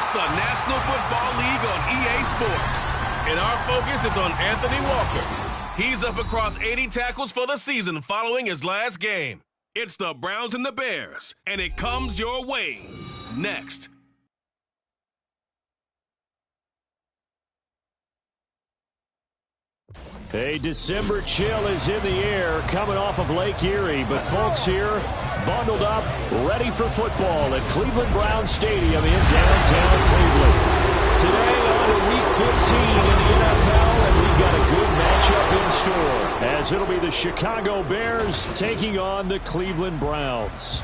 It's the National Football League on EA Sports. And our focus is on Anthony Walker. He's up across 80 tackles for the season following his last game. It's the Browns and the Bears, and it comes your way next. A December chill is in the air coming off of Lake Erie, but folks here bundled up, ready for football at Cleveland Browns Stadium in downtown Cleveland. Today on to Week 15 in the NFL, and we've got a good matchup in store, as it'll be the Chicago Bears taking on the Cleveland Browns.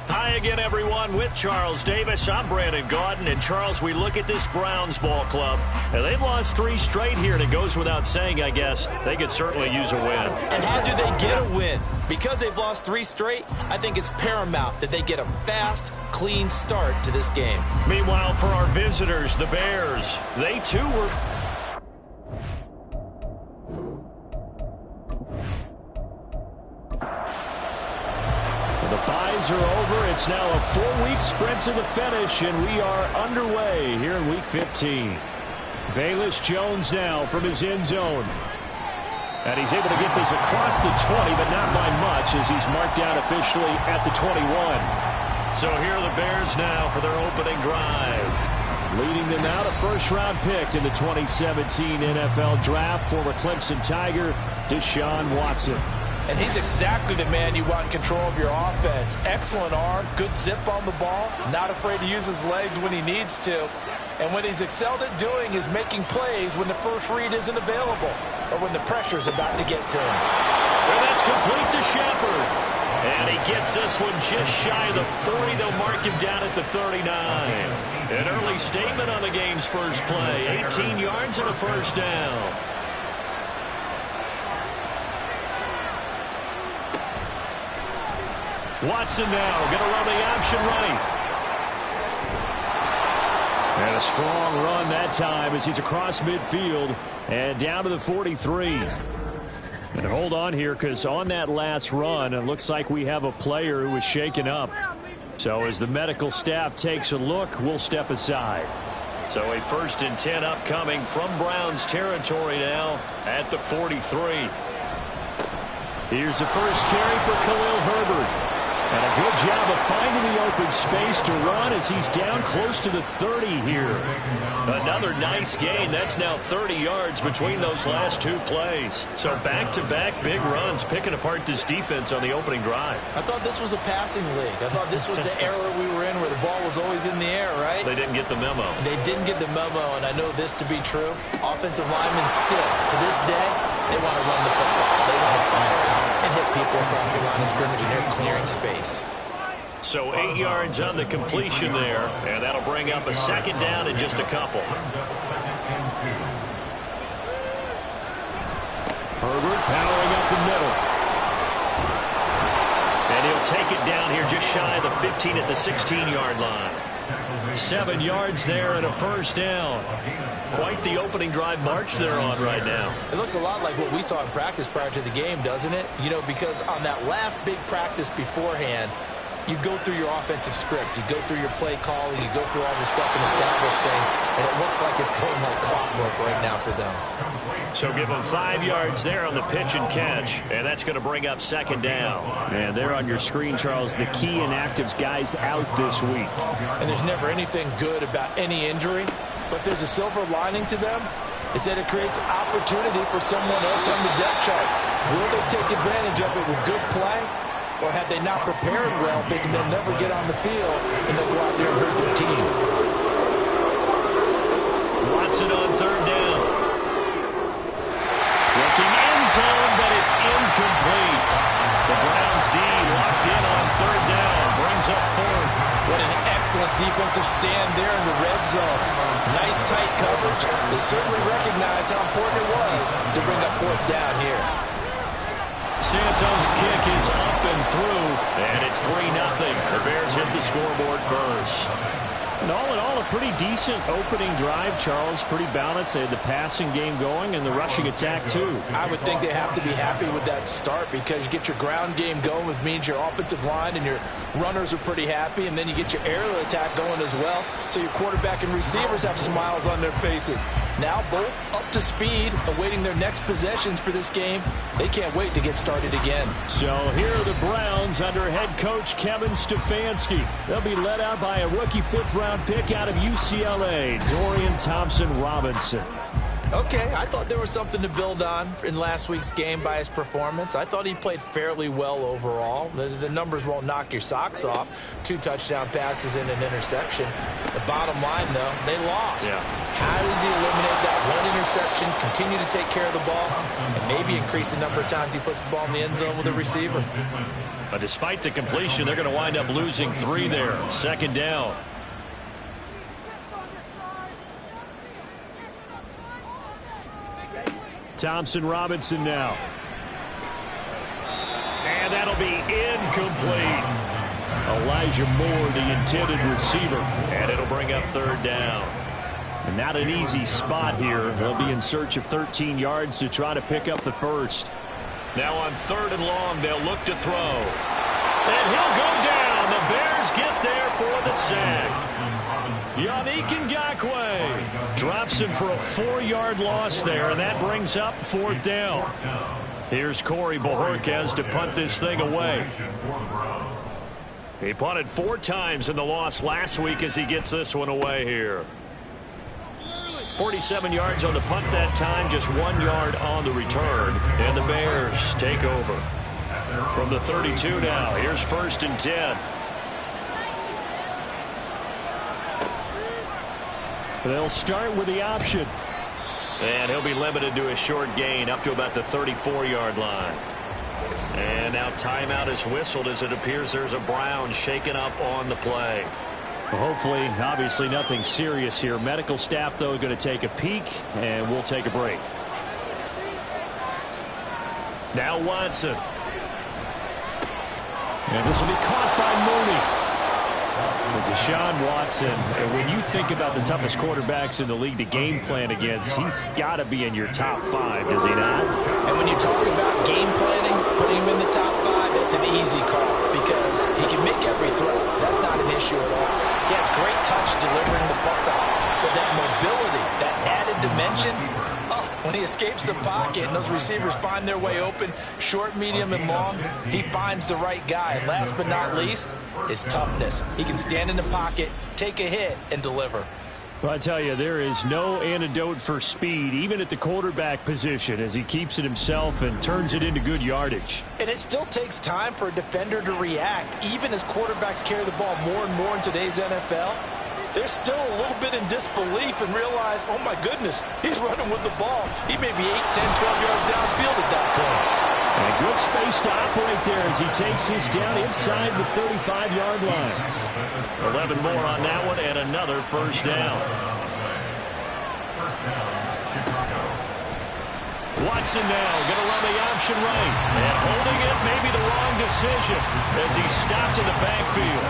Hi again, everyone. With Charles Davis, I'm Brandon Gaudin. And, Charles, we look at this Browns ball club, and they've lost 3 straight here, and it goes without saying, I guess, they could certainly use a win. And how do they get a win? Because they've lost 3 straight, I think it's paramount that they get a fast, clean start to this game. Meanwhile, for our visitors, the Bears, they too were... The byes are over. It's now a 4-week sprint to the finish, and we are underway here in Week 15. Velus Jones now from his end zone. And he's able to get this across the 20, but not by much, as he's marked down officially at the 21. So here are the Bears now for their opening drive. Leading them out, a first-round pick in the 2017 NFL Draft, former Clemson Tiger, Deshaun Watson. And he's exactly the man you want in control of your offense. Excellent arm, good zip on the ball, not afraid to use his legs when he needs to. And what he's excelled at doing is making plays when the first read isn't available or when the pressure's about to get to him. And that's complete to Shepard. And he gets this one just shy of the 40. They'll mark him down at the 39. An early statement on the game's first play. 18 yards and a first down. Watson now going to run the option right. And a strong run that time as he's across midfield and down to the 43. And hold on here, because on that last run, it looks like we have a player who was shaken up. So as the medical staff takes a look, we'll step aside. So a 1st and 10 upcoming from Browns territory now at the 43. Here's the first carry for Khalil Herbert. And a good job of finding the open space to run as he's down close to the 30 here. Another nice gain. That's now 30 yards between those last 2 plays. So back-to-back big runs, picking apart this defense on the opening drive. I thought this was a passing league. I thought this was the era we were in where the ball was always in the air, right? They didn't get the memo. They didn't get the memo, and I know this to be true. Offensive linemen still, to this day, they want to run the football. They want to fire out and hit people across the line of scrimmage, and they're clearing space. So 8 yards on the completion there, and that'll bring up a 2nd down in just a couple. Herbert powering up the middle. And he'll take it down here just shy of the 15 at the 16-yard line. 7 yards there and a first down. Quite the opening drive march they're on right now. It looks a lot like what we saw in practice prior to the game, doesn't it? You know, because on that last big practice beforehand, you go through your offensive script, you go through your play calling, you go through all this stuff and establish things, and it looks like it's going like clockwork right now for them. So give them 5 yards there on the pitch and catch, and that's going to bring up 2nd down. And there on your screen, Charles, the key inactives guys out this week. And there's never anything good about any injury, but there's a silver lining to them. Is that it creates opportunity for someone else on the depth chart. Will they take advantage of it with good play? Or have they not prepared well, thinking they'll never get on the field, and they'll go out there and hurt their team? Watson on 3rd down. Looking end zone, but it's incomplete. The Browns D locked in on 3rd down. Brings up 4th. What an excellent defensive stand there in the red zone. Nice tight coverage. They certainly recognized how important it was to bring up 4th down here. Santos' kick is up and through, and it's 3-0. The Bears hit the scoreboard first. And all in all, a pretty decent opening drive, Charles. Pretty balanced. They had the passing game going and the rushing attack, too. I would think they have to be happy with that start because you get your ground game going, which means your offensive line and your runners are pretty happy, and then you get your aerial attack going as well, so your quarterback and receivers have smiles on their faces. Now both up to speed, awaiting their next possessions for this game. They can't wait to get started again. So here are the Browns under head coach Kevin Stefanski. They'll be led out by a rookie fifth-round pick out of UCLA, Dorian Thompson-Robinson. Okay, I thought there was something to build on in last week's game by his performance. I thought he played fairly well overall. The numbers won't knock your socks off. 2 touchdown passes and an interception. The bottom line, though, they lost. Yeah. How does he eliminate that 1 interception, continue to take care of the ball, and maybe increase the number of times he puts the ball in the end zone with a receiver? But despite the completion, they're going to wind up losing 3 there. 2nd down. Thompson-Robinson now. And that'll be incomplete. Elijah Moore, the intended receiver. And it'll bring up 3rd down. And not an easy spot here. They'll be in search of 13 yards to try to pick up the first. Now on 3rd and long, they'll look to throw. And he'll go down. The Bears get there for the sack. Yannick Ngakoue drops him for a 4-yard loss there, and that brings up 4th down. Here's Corey Bojorquez to punt this thing away. He punted 4 times in the loss last week as he gets this one away here. 47 yards on the punt that time, just 1 yard on the return. And the Bears take over. From the 32 now, here's 1st and 10. They'll start with the option. And he'll be limited to a short gain up to about the 34-yard line. And now timeout is whistled as it appears there's a Brown shaken up on the play. Well, hopefully, obviously nothing serious here. Medical staff, though, going to take a peek, and we'll take a break. Now Watson. And this will be caught by Mooney. With Deshaun Watson, and when you think about the toughest quarterbacks in the league to game plan against, he's got to be in your top 5, does he not? And when you talk about game planning, putting him in the top 5, that's an easy call because he can make every throw. That's not an issue at all. He has great touch delivering the puck out, but that mobility, that added dimension, when he escapes the pocket and those receivers find their way open, short, medium, and long, he finds the right guy. And last but not least, his toughness. He can stand in the pocket, take a hit, and deliver. Well, I tell you, there is no antidote for speed, even at the quarterback position, as he keeps it himself and turns it into good yardage. And it still takes time for a defender to react, even as quarterbacks carry the ball more and more in today's NFL. They're still a little bit in disbelief and realize, oh my goodness, he's running with the ball. He may be 8, 10, 12 yards downfield at that point. And a good space to operate there as he takes this down inside the 35-yard line. 11 more on that one and another 1st down. Watson now going to run the option right. And holding it may be the wrong decision as he stopped in the backfield.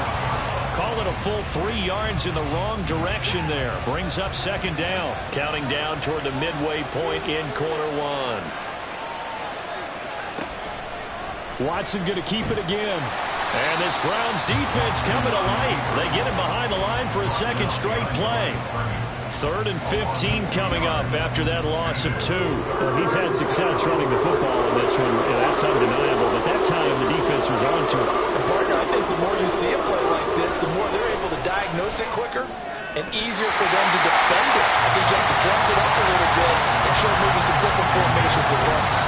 Call it a full 3 yards in the wrong direction there. Brings up 2nd down. Counting down toward the midway point in quarter 1. Watson going to keep it again. And this Browns defense coming to life. They get him behind the line for a 2nd straight play. 3rd and 15 coming up after that loss of 2. Well, he's had success running the football in this one. Yeah, that's undeniable. But that time the defense was on to it. And partner, I think the more you see a play like this, the more they're able to diagnose it quicker and easier for them to defend it. I think you have to dress it up a little bit and show maybe some different formations at once.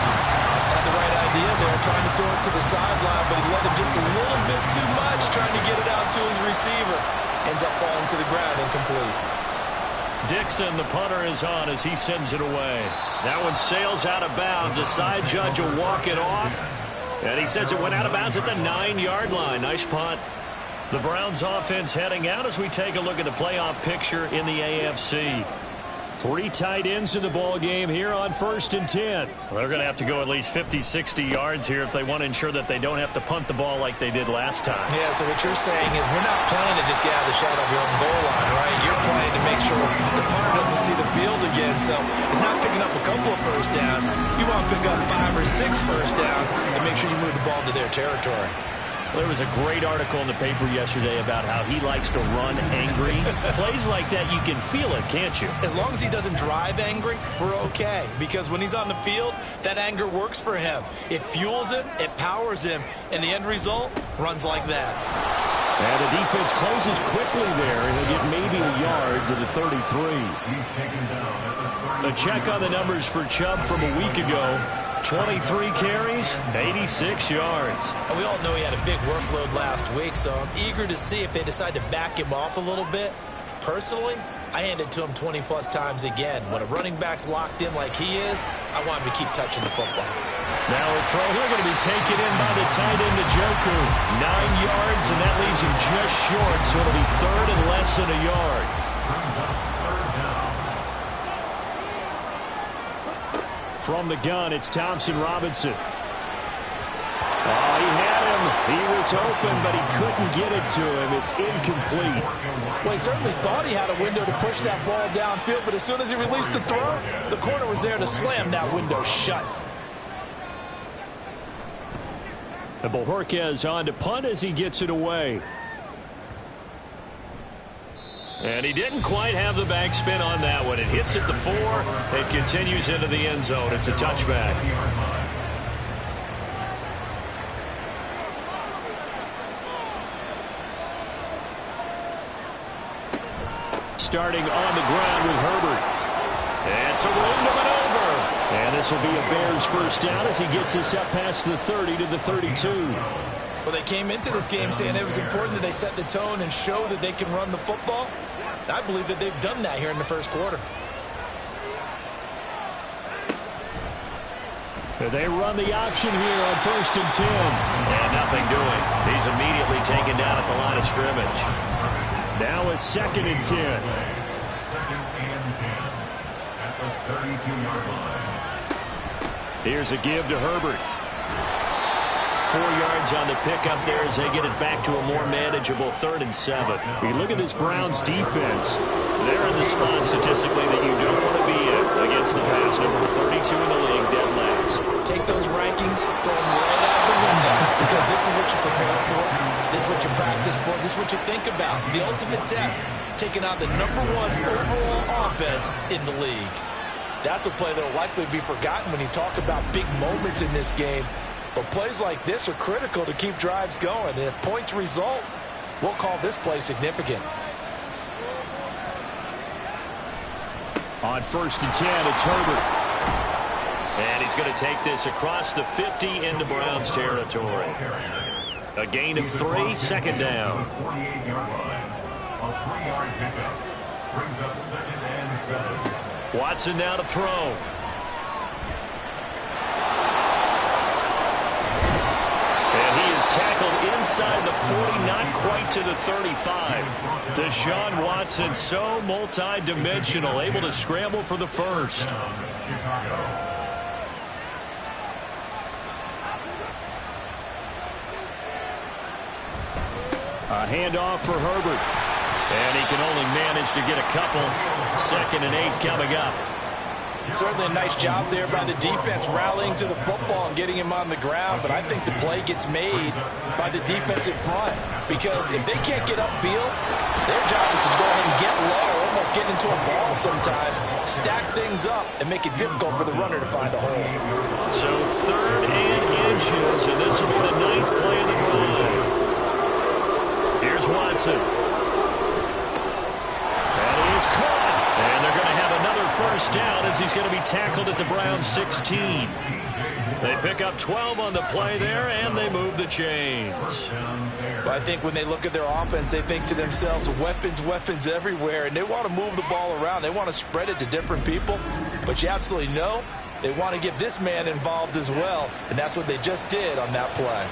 Had the right idea there, trying to throw it to the sideline, but he let him just a little bit too much, trying to get it out to his receiver. Ends up falling to the ground incomplete. Dixon, the punter, is on as he sends it away. That one sails out of bounds. A side judge will walk it off. And he says it went out of bounds at the 9-yard line. Nice punt. The Browns offense heading out as we take a look at the playoff picture in the AFC. 3 tight ends in the ball game here on 1st and 10. Well, they're going to have to go at least 50, 60 yards here if they want to ensure that they don't have to punt the ball like they did last time. Yeah, so what you're saying is we're not playing to just get out of the shadow of your own goal line, right? You're playing to make sure the punter doesn't see the field again. So it's not picking up a couple of first downs. You want to pick up 5 or 6 first downs and make sure you move the ball into their territory. There was a great article in the paper yesterday about how he likes to run angry. Plays like that, you can feel it, can't you? As long as he doesn't drive angry, we're okay. Because when he's on the field, that anger works for him. It fuels him, it powers him, and the end result runs like that. And the defense closes quickly there. He'll get maybe a yard to the 33. A check on the numbers for Chubb from a week ago. 23 carries, 86 yards. And we all know he had a big workload last week, so I'm eager to see if they decide to back him off a little bit. Personally, I hand it to him 20-plus times again. When a running back's locked in like he is, I want him to keep touching the football. Now a throw here going to be taken in by the tight end Njoku. 9 yards, and that leaves him just short, so it'll be 3rd and less than a yard. From the gun, it's Thompson Robinson. Oh, he had him. He was open, but he couldn't get it to him. It's incomplete. Well, he certainly thought he had a window to push that ball downfield, but as soon as he released the throw, the corner was there to slam that window shut. And Bojorquez on to punt as he gets it away. And he didn't quite have the backspin on that one. It hits at the 4. It continues into the end zone. It's a touchback. Starting on the ground with Herbert. And some room to maneuver. And this will be a Bears first down as he gets us up past the 30 to the 32. Well, they came into this game saying it was important that they set the tone and show that they can run the football. I believe that they've done that here in the first quarter. They run the option here on 1st and 10. And nothing doing. He's immediately taken down at the line of scrimmage. Now a 2nd and 10. 2nd and 10 at the 32-yard line. Here's a give to Herbert. 4 yards on the pickup there as they get it back to a more manageable 3rd and 7. You look at this Browns defense. They're in the spot statistically that you don't want to be in against the pass. Number 32 in the league, dead last. Take those rankings, throw them right out the window, because this is what you prepare for. This is what you practice for. This is what you think about. The ultimate test, taking out the #1 overall offense in the league. That's a play that will likely be forgotten when you talk about big moments in this game. But plays like this are critical to keep drives going. And if points result, we'll call this play significant. On 1st and 10, it's Herbert. And he's going to take this across the 50 into Browns territory. A gain of 3, 2nd down. 48-yard line. A 3-yard pickup brings up 2nd and 7. Watson now to throw. Tackled inside the 40, not quite to the 35. Deshaun Watson, so multi-dimensional, able to scramble for the first. A handoff for Herbert. And he can only manage to get a couple. 2nd and 8 coming up. Certainly a nice job there by the defense rallying to the football and getting him on the ground, but I think the play gets made by the defensive front, because if they can't get upfield, their job is to go ahead and get low, almost get into a ball sometimes, stack things up, and make it difficult for the runner to find a hole. So 3rd and inches, and this will be the 9th play of the drive. Here's Watson. And he is caught. And they're going to have another first down as he's going to be tackled at the Browns 16. They pick up 12 on the play there, and they move the chains. But I think when they look at their offense, they think to themselves, weapons, weapons everywhere, and they want to move the ball around. They want to spread it to different people, but you absolutely know they want to get this man involved as well, and that's what they just did on that play.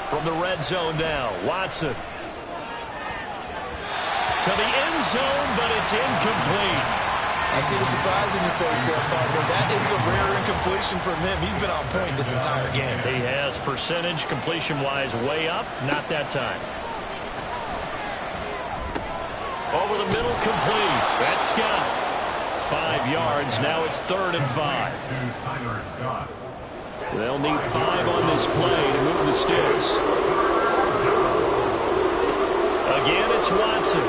From the red zone now, Watson. to the end zone, but it's incomplete. I see the surprise in your face there, partner. That is a rare incompletion from him. He's been on point this entire game. He has percentage completion-wise way up. Not that time. Over the middle, complete. That's Scott. 5 yards. Now it's 3rd and 5. They'll need 5 on this play to move the sticks. Again, it's Watson.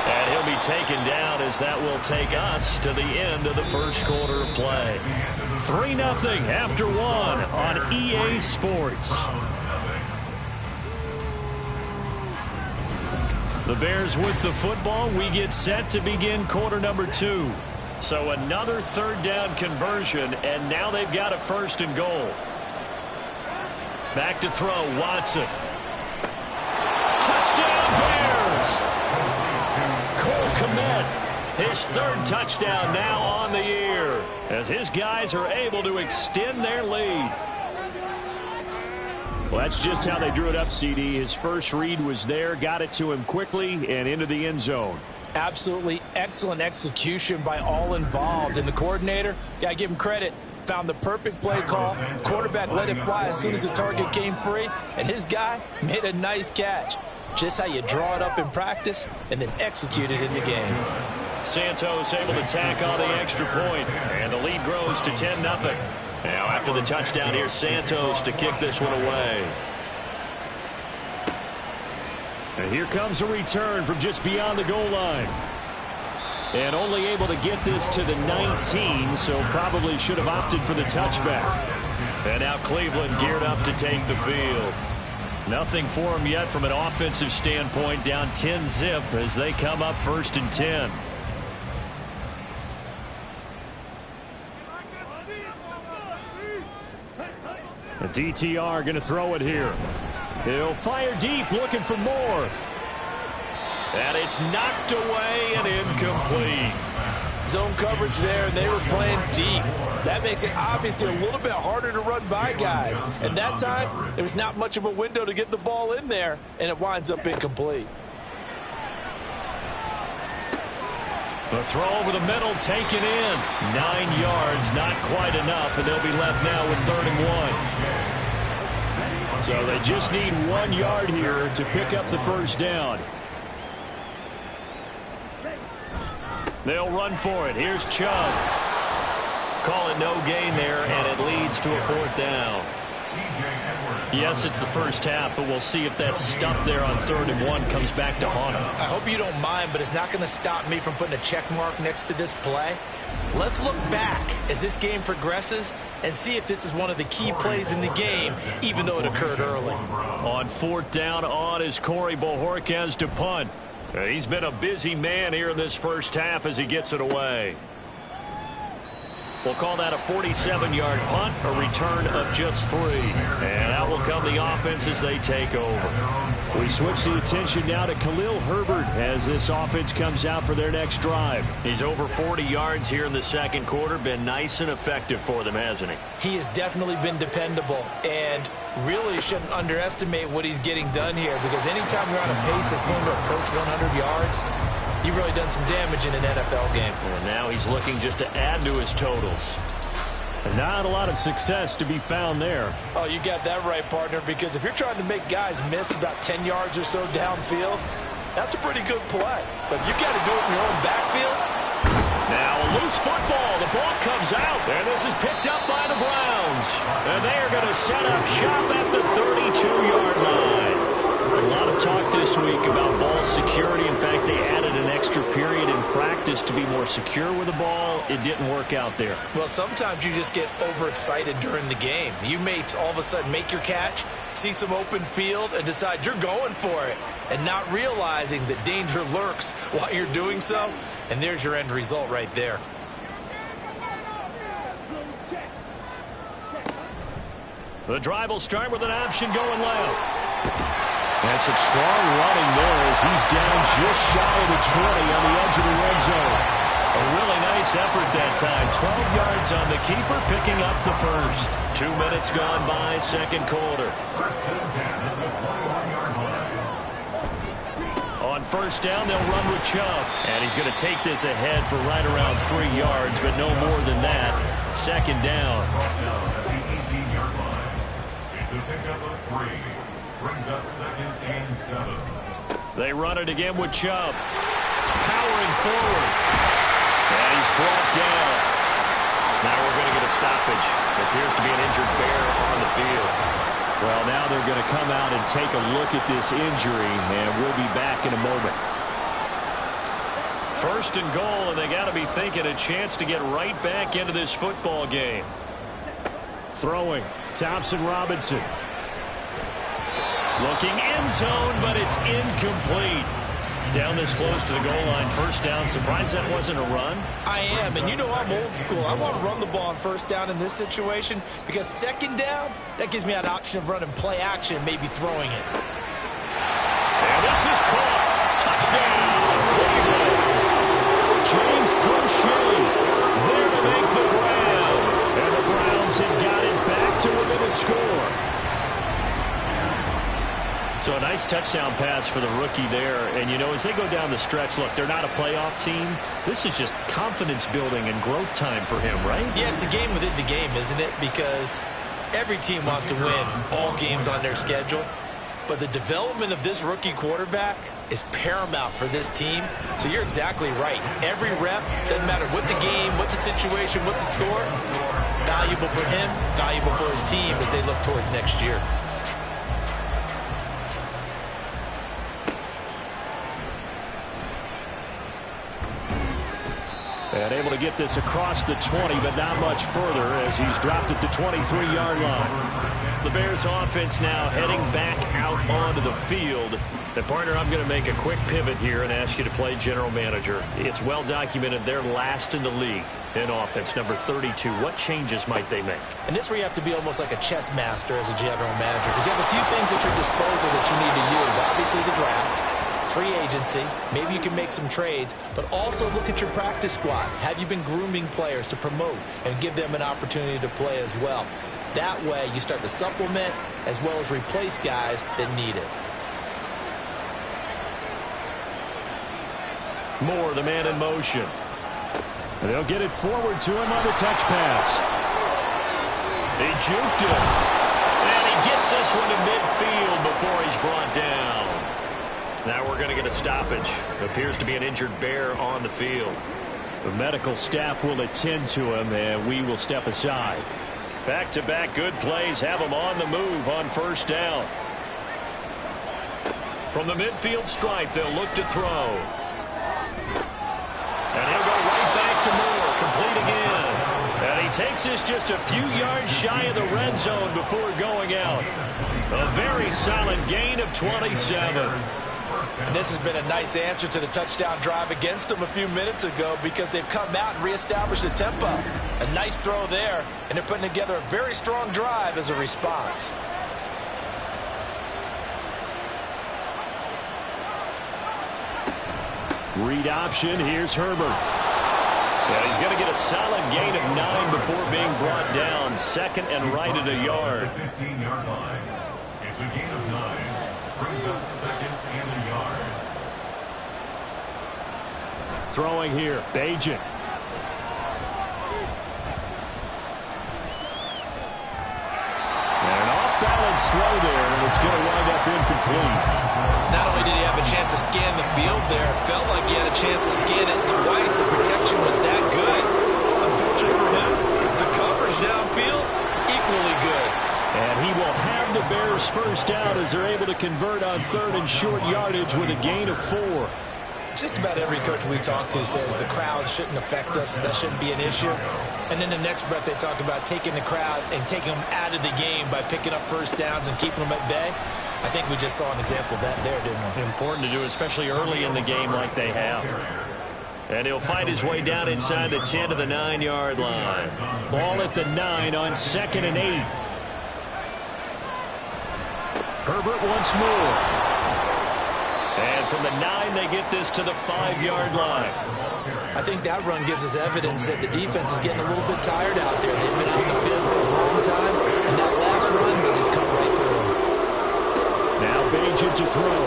And he'll be taken down as that will take us to the end of the first quarter of play. 3-0 after 1 on EA Sports. The Bears with the football. We get set to begin quarter number 2. So another 3rd down conversion, and now they've got a 1st and goal. Back to throw, Watson. Touchdown, Bears! Cole Kmet, his 3rd touchdown now on the year, as his guys are able to extend their lead. Well, that's just how they drew it up, CD. His first read was there, got it to him quickly, and into the end zone. Absolutely excellent execution by all involved. And the coordinator, got to give him credit, found the perfect play call. Quarterback let it fly as soon as the target came free, and his guy made a nice catch. Just how you draw it up in practice and then execute it in the game. Santos able to tack on the extra point, and the lead grows to 10-0. Now after the touchdown, here's Santos to kick this one away. And here comes a return from just beyond the goal line. And only able to get this to the 19, so probably should have opted for the touchback. And now Cleveland geared up to take the field. Nothing for them yet from an offensive standpoint, down 10-0 as they come up 1st and 10. The DTR going to throw it here. He'll fire deep, looking for more. And it's knocked away and incomplete. Zone coverage there, and they were playing deep. That makes it obviously a little bit harder to run by guys. And that time, there was not much of a window to get the ball in there, and it winds up incomplete. The throw over the middle, taken in. 9 yards, not quite enough, and they'll be left now with 3rd and 1. So they just need 1 yard here to pick up the 1st down. They'll run for it. Here's Chubb. Call it no gain there, and it leads to a 4th down. Yes, it's the first half, but we'll see if that stuff there on 3rd and 1 comes back to haunt him. I hope you don't mind, but it's not going to stop me from putting a check mark next to this play. Let's look back as this game progresses and see if this is one of the key plays in the game, even though it occurred early. On 4th down on is Corey Bojorquez to punt. He's been a busy man here in this first half as he gets it away. We'll call that a 47-yard punt, a return of just 3. And out will come the offense as they take over. We switch the attention now to Khalil Herbert as this offense comes out for their next drive. He's over 40 yards here in the second quarter. Been nice and effective for them, hasn't he? He has definitely been dependable, and really shouldn't underestimate what he's getting done here, because anytime you're on a pace that's going to approach 100 yards, you've really done some damage in an NFL game. And now he's looking just to add to his totals. Not a lot of success to be found there. Oh, you got that right, partner, because if you're trying to make guys miss about 10 yards or so downfield, that's a pretty good play. But if you got to do it in your own backfield. Now a loose football. The ball comes out. And this is picked up by the Browns. And they are going to set up shop at the 32-yard line. A lot of talk this week about ball security. In fact, they added an extra period in practice to be more secure with the ball. It didn't work out there. Well, sometimes you just get overexcited during the game. You may all of a sudden make your catch, see some open field, and decide you're going for it, and not realizing that danger lurks while you're doing so. And there's your end result right there. The drive will start with an option going left. And some strong running there as he's down just shy of the 20 on the edge of the red zone. A really nice Nice effort that time. 12 yards on the keeper, picking up the first. 2 minutes gone by, second quarter. On first down, they'll run with Chubb. And he's going to take this ahead for right around 3 yards, but no more than that. Second down. It's a pickup of 3. Brings up 2nd and 7. They run it again with Chubb. Powering forward. And he's brought down. Now we're going to get a stoppage. There appears to be an injured bear on the field. Well, now they're going to come out and take a look at this injury, and we'll be back in a moment. First and goal, and they got to be thinking a chance to get right back into this football game. Throwing, Thompson Robinson. Looking end zone, but it's incomplete. Down this close to the goal line, first down. Surprised that wasn't a run? I am, and you know I'm old school. I want to run the ball on first down in this situation because second down, that gives me an option of running play action, maybe throwing it. And this is caught. Touchdown, Cleveland. James Crochet there to make the grab. And the Browns have got it back to within a score. So a nice touchdown pass for the rookie there. And, you know, as they go down the stretch, look, they're not a playoff team. This is just confidence building and growth time for him, right? Yeah, it's a game within the game, isn't it? Because every team wants to win all games on their schedule. But the development of this rookie quarterback is paramount for this team. So you're exactly right. Every rep, doesn't matter what the game, what the situation, what the score, valuable for him, valuable for his team as they look towards next year. And able to get this across the 20, but not much further as he's dropped at the 23-yard line. The Bears offense now heading back out onto the field. And partner, I'm going to make a quick pivot here and ask you to play general manager. It's well documented they're last in the league in offense, number 32. What changes might they make? And this where you have to be almost like a chess master as a general manager because you have a few things at your disposal that you need to use. Obviously the draft. Free agency, maybe you can make some trades, but also look at your practice squad. Have you been grooming players to promote and give them an opportunity to play as well? That way, you start to supplement as well as replace guys that need it. Moore, the man in motion. And they'll get it forward to him on the touch pass. He juked it. And he gets this one to midfield before he's brought down. Now we're going to get a stoppage. Appears to be an injured bear on the field. The medical staff will attend to him, and we will step aside. Back-to-back good plays have him on the move on first down. From the midfield stripe, they'll look to throw. And he'll go right back to Moore, complete again. And he takes this just a few yards shy of the red zone before going out. A very solid gain of 27. And this has been a nice answer to the touchdown drive against them a few minutes ago because they've come out and reestablished the tempo. A nice throw there, and they're putting together a very strong drive as a response. Read option, here's Herbert. Yeah, he's going to get a solid gain of 9 before being brought down. Second and right at a yard. 15-yard line. It's a gain of 9. Brings up 2nd and a yard. Throwing here, Bajan. And an off-balance throw there, and it's going to wind up incomplete. Not only did he have a chance to scan the field there, it felt like he had a chance to scan it twice. The protection was that good. Unfortunately for him, the coverage downfield, equally good. And he will have the Bears first down as they're able to convert on third and short yardage with a gain of 4. Just about every coach we talk to says the crowd shouldn't affect us. That shouldn't be an issue. And then the next breath they talk about taking the crowd and taking them out of the game by picking up first downs and keeping them at bay. I think we just saw an example of that there, didn't we? Important to do, especially early in the game like they have. And he'll find his way down inside the 10 to the 9-yard line. Ball at the 9 on 2nd and 8. Herbert once more. And from the 9, they get this to the 5-yard line. I think that run gives us evidence that the defense is getting a little bit tired out there. They've been out in the field for a long time, and that last run, they just cut right through them. Now Bajan to throw.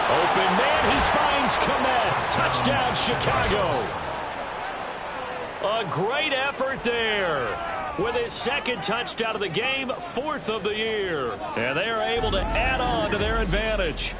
Open man, he finds Komet. Touchdown, Chicago. A great effort there. With his second touchdown of the game, 4th of the year. And they are able to add on to their advantage.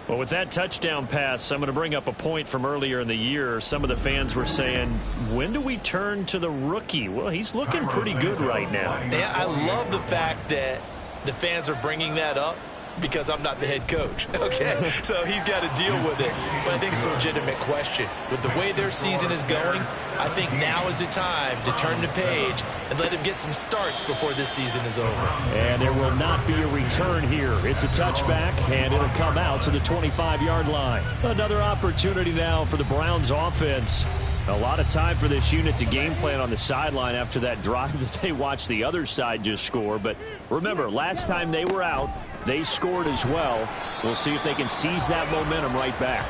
Well, with that touchdown pass, I'm going to bring up a point from earlier in the year. Some of the fans were saying, when do we turn to the rookie? Well, he's looking pretty good right now. Yeah, I love the fact that the fans are bringing that up because I'm not the head coach, okay? So he's got to deal with it. But I think it's a legitimate question. With the way their season is going, I think now is the time to turn the page and let him get some starts before this season is over. And there will not be a return here. It's a touchback, and it'll come out to the 25-yard line. Another opportunity now for the Browns offense. A lot of time for this unit to game plan on the sideline after that drive that they watched the other side just score. But remember, last time they were out, they scored as well. We'll see if they can seize that momentum right back.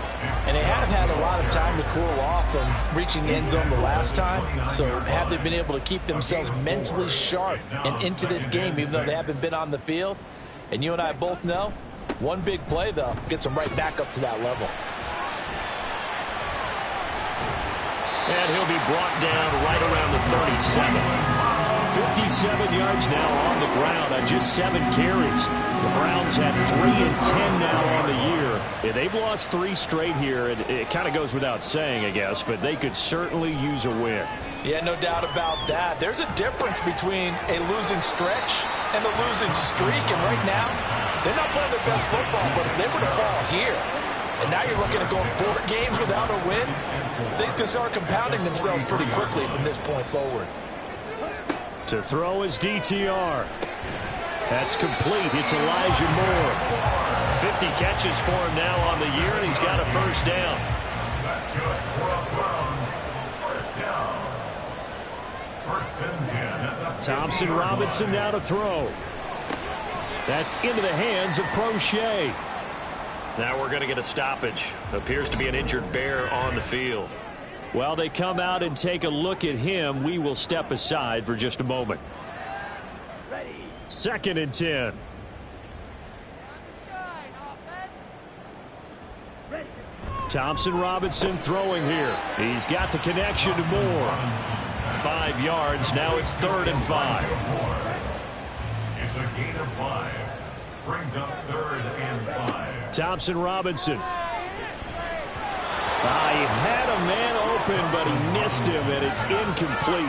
And they have had a lot of time to cool off from reaching the end zone the last time. So have they been able to keep themselves mentally sharp and into this game, even though they haven't been on the field? And you and I both know, one big play, though, gets them right back up to that level. And he'll be brought down right around the 37. 57 yards now on the ground on just 7 carries. The Browns had 3 and 10 now on the year. Yeah, they've lost 3 straight here. It kind of goes without saying, I guess, but they could certainly use a win. Yeah, no doubt about that. There's a difference between a losing stretch and a losing streak. And right now, they're not playing their best football, but if they were to fall here, and now you're looking at going 4 games without a win, things can start compounding themselves pretty quickly from this point forward. To throw is DTR. That's complete. It's Elijah Moore. 50 catches for him now on the year, and he's got a first down. That's good for the Browns. First down. First and 10 at the Thompson Robinson now to throw. That's into the hands of Prochet. Now we're going to get a stoppage. Appears to be an injured Bear on the field. While they come out and take a look at him, we will step aside for just a moment. 2nd and 10. Thompson Robinson throwing here. He's got the connection to Moore. 5 yards. Now it's 3rd and 5. It's a gain of 5. Brings up 3rd and 5. Thompson Robinson. He had a man open, but he missed him, and it's incomplete.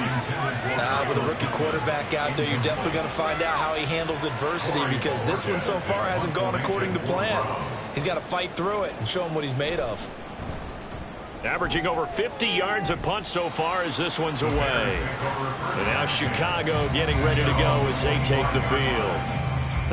With a rookie quarterback out there, you're definitely going to find out how he handles adversity, because this one so far hasn't gone according to plan. He's got to fight through it and show him what he's made of. Averaging over 50 yards a punt so far as this one's away. And now Chicago getting ready to go as they take the field.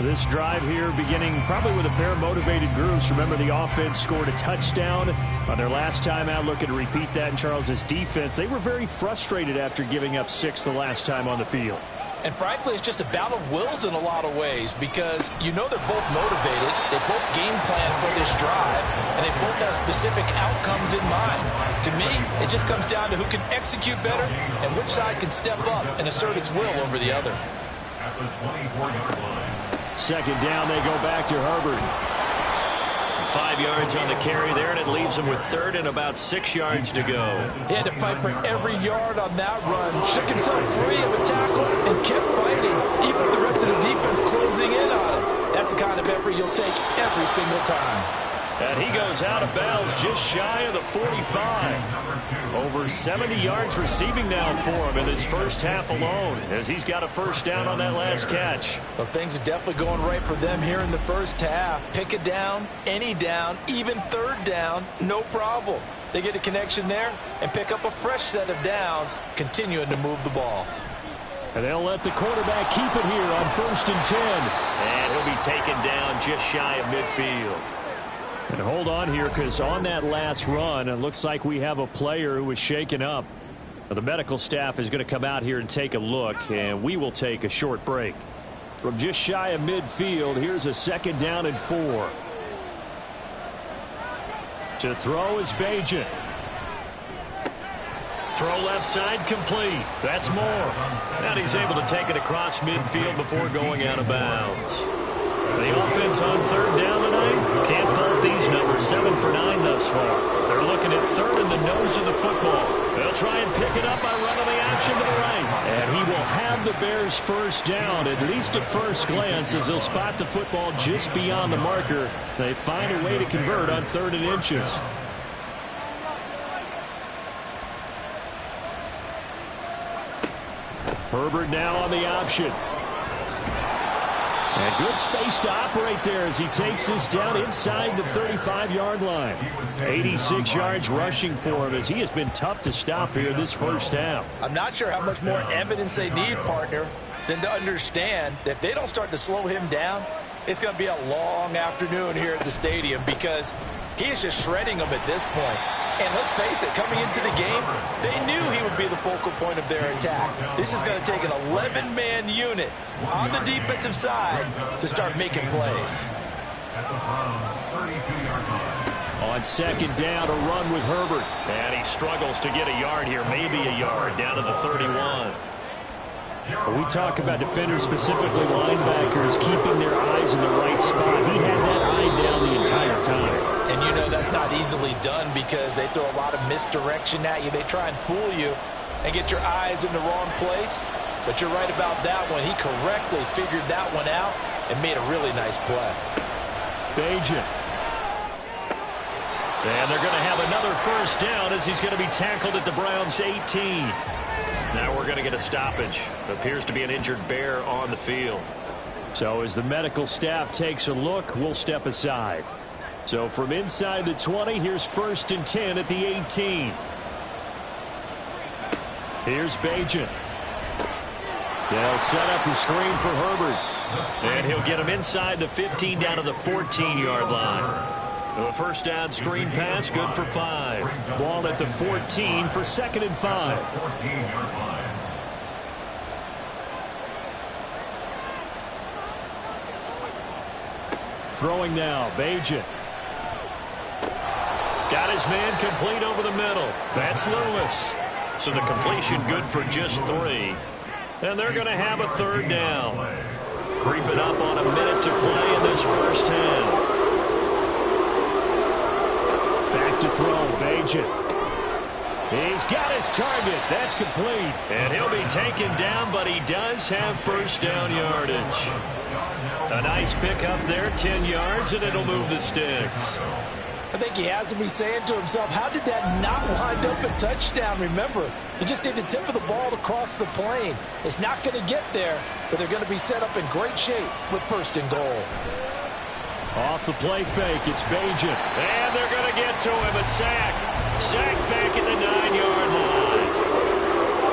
This drive here beginning probably with a pair of motivated groups. Remember, the offense scored a touchdown on their last time out. Looking to repeat that in Charles's defense. They were very frustrated after giving up 6 the last time on the field. And frankly, it's just a battle of wills in a lot of ways, because you know they're both motivated. They both game plan for this drive, and they both have specific outcomes in mind. To me, it just comes down to who can execute better and which side can step up and assert its will over the other. At the 24-yard line. 2nd down, they go back to Herbert. 5 yards on the carry there, and it leaves him with 3rd and about 6 yards to go. He had to fight for every yard on that run. Shook himself free of a tackle and kept fighting, even with the rest of the defense closing in on him. That's the kind of effort you'll take every single time. And he goes out of bounds just shy of the 45. Over 70 yards receiving now for him in this first half alone, as he's got a first down on that last catch. Well, things are definitely going right for them here in the first half. Pick a down, any down, even 3rd down, no problem. They get a connection there and pick up a fresh set of downs, continuing to move the ball. And they'll let the quarterback keep it here on 1st and 10. And he'll be taken down just shy of midfield. And hold on here, because on that last run, it looks like we have a player who was shaken up. The medical staff is going to come out here and take a look, and we will take a short break. From just shy of midfield, here's a 2nd down and 4. To throw is Bajan. Throw left side complete. That's Moore. And he's able to take it across midfield before going out of bounds. The offense on 3rd down tonight. Can't fault these numbers. 7 for 9 thus far. They're looking at 3rd in the nose of the football. They'll try and pick it up by running the action to the right. And he will have the Bears 1st down, at least at first glance, as they'll spot the football just beyond the marker. They find a way to convert on 3rd and inches. Herbert now on the option. And good space to operate there as he takes this down inside the 35-yard line. 86 yards rushing for him as he has been tough to stop here this first half. I'm not sure how much more evidence they need, partner, than to understand that if they don't start to slow him down, it's going to be a long afternoon here at the stadium because he is just shredding them at this point. And let's face it, coming into the game, they knew he would be the focal point of their attack. This is going to take an 11-man unit on the defensive side to start making plays. At the Browns' 32-yard line. On 2nd down, a run with Herbert. And he struggles to get a yard here, maybe a yard, down to the 31. When we talk about defenders, specifically linebackers, keeping their eyes in the right spot, he had that eye down the entire time. And you know that's not easily done because they throw a lot of misdirection at you. They try and fool you and get your eyes in the wrong place. But you're right about that one. He correctly figured that one out and made a really nice play. Bajan. And they're going to have another 1st down as he's going to be tackled at the Browns' 18. Now we're going to get a stoppage. Appears to be an injured Bear on the field. So as the medical staff takes a look, we'll step aside. So from inside the 20, here's 1st and 10 at the 18. Here's Bajan. They'll set up the screen for Herbert. And he'll get him inside the 15 down to the 14-yard line. A 1st down screen pass, good for 5. Ball at the 14 for 2nd and 5. 14-yard line. Throwing now, Bajan. Got his man complete over the middle. That's Lewis. So the completion good for just 3. And they're going to have a 3rd down. Creeping up on a minute to play in this first half. Back to throw, Bajan. He's got his target. That's complete. And he'll be taken down, but he does have 1st down yardage. A nice pickup there, 10 yards, and it'll move the sticks. I think he has to be saying to himself, how did that not wind up a touchdown? Remember, you just need the tip of the ball to cross the plane. It's not going to get there, but they're going to be set up in great shape with 1st and goal. Off the play fake, it's Bajan. And they're going to get to him, a sack. Sack back at the 9-yard line.